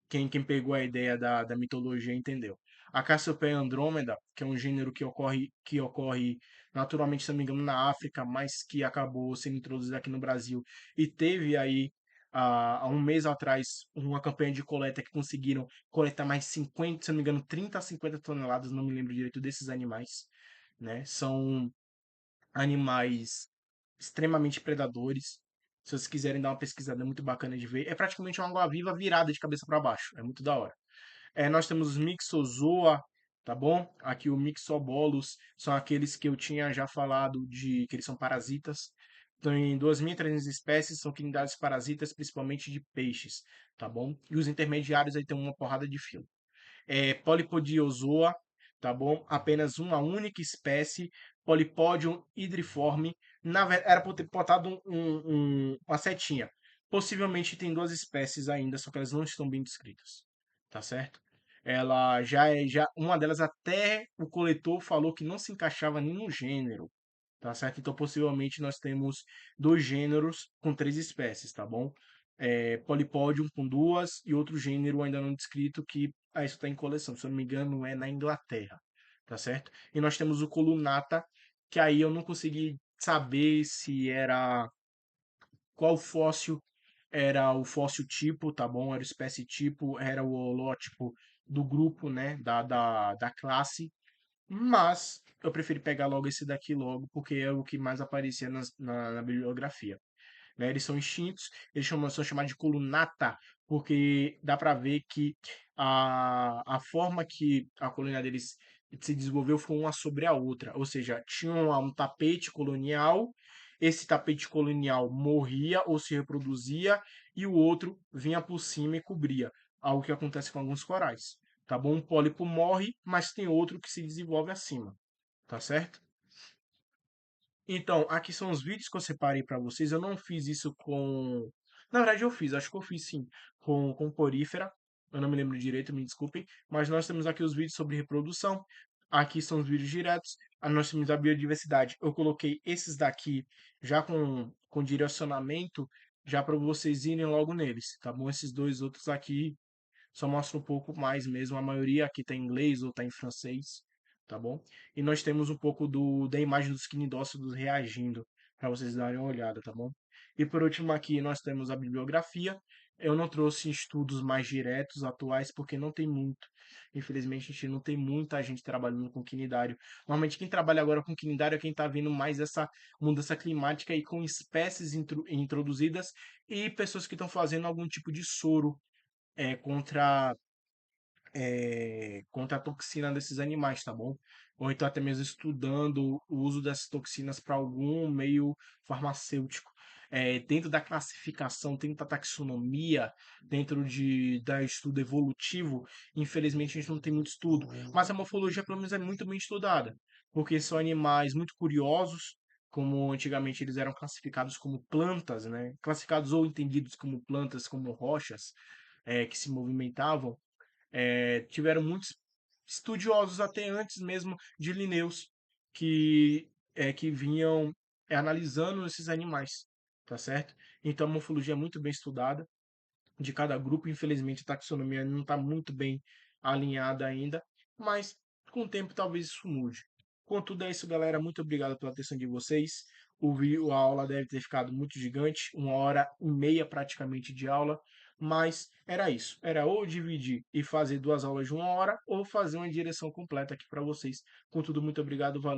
quem pegou a ideia da mitologia entendeu. A Cassiopeia Andrômeda, que é um gênero que ocorre naturalmente, se não me engano, na África, mas que acabou sendo introduzido aqui no Brasil e teve aí há um mês atrás uma campanha de coleta que conseguiram coletar mais 50, se não me engano, 30 a 50 toneladas, não me lembro direito desses animais, né? São animais extremamente predadores. Se vocês quiserem dar uma pesquisada, é muito bacana de ver. É praticamente uma água-viva virada de cabeça para baixo. É muito da hora. Nós temos os Mixozoa, tá bom? Aqui o Mixobolus são aqueles que eu tinha já falado de que eles são parasitas. Tem 2.300 espécies, são quinidades parasitas, principalmente de peixes, tá bom? E os intermediários aí tem uma porrada de filo. Polipodiozoa, tá bom? Apenas uma única espécie, Polypodium hydriforme. Era para ter botado uma setinha. Possivelmente tem duas espécies ainda, só que elas não estão bem descritas, tá certo? Ela já uma delas até o coletor falou que não se encaixava nem no gênero, tá certo? Então, possivelmente, nós temos dois gêneros com três espécies, tá bom? Polypodium com duas e outro gênero ainda não descrito que isso está em coleção, se eu não me engano, é na Inglaterra, tá certo? E nós temos o Colunata, que aí eu não consegui saber se era qual fóssil era o fóssil tipo, tá bom? Era o espécie tipo, era o holótipo do grupo, né? Da classe. Mas eu preferi pegar logo esse daqui logo, porque é o que mais aparecia na bibliografia, né? Eles são extintos, são chamados de colunata, porque dá para ver que a forma que a colônia deles se desenvolveu foi uma sobre a outra, ou seja, tinha um tapete colonial, esse tapete colonial morria ou se reproduzia e o outro vinha por cima e cobria, algo que acontece com alguns corais. Tá bom? Um pólipo morre, mas tem outro que se desenvolve acima, tá certo? Então, aqui são os vídeos que eu separei para vocês. Eu não fiz isso com. Na verdade, eu fiz, acho que eu fiz sim, com porífera. Eu não me lembro direito, me desculpem. Mas nós temos aqui os vídeos sobre reprodução. Aqui são os vídeos diretos. Nós temos a biodiversidade. Eu coloquei esses daqui já com direcionamento, já para vocês irem logo neles, tá bom? Esses dois outros aqui só mostra um pouco mais mesmo. A maioria aqui está em inglês ou está em francês, tá bom? E nós temos um pouco da imagem dos quinidócidos reagindo, para vocês darem uma olhada, tá bom? E por último aqui nós temos a bibliografia. Eu não trouxe estudos mais diretos, atuais, porque não tem muito. Infelizmente, a gente não tem muita gente trabalhando com quinidário. Normalmente, quem trabalha agora com quinidário é quem está vendo mais essa mudança climática e com espécies introduzidas e pessoas que estão fazendo algum tipo de soro contra contra a toxina desses animais, tá bom? Ou então até mesmo estudando o uso dessas toxinas para algum meio farmacêutico. Dentro da classificação, dentro da taxonomia, dentro da estudo evolutivo, infelizmente a gente não tem muito estudo. Mas a morfologia, pelo menos, é muito bem estudada, porque são animais muito curiosos, como antigamente eles eram classificados como plantas, né? Classificados ou entendidos como plantas, como rochas, que se movimentavam. Tiveram muitos estudiosos até antes mesmo de Linnaeus que vinham analisando esses animais, tá certo? Então a morfologia é muito bem estudada de cada grupo. Infelizmente a taxonomia não está muito bem alinhada ainda, mas com o tempo talvez isso mude. Contudo é isso, galera. Muito obrigado pela atenção de vocês. A aula deve ter ficado muito gigante, 1h30 praticamente de aula, mas era isso. Era ou dividir e fazer duas aulas de 1 hora, ou fazer uma direção completa aqui para vocês. Contudo, muito obrigado, valeu.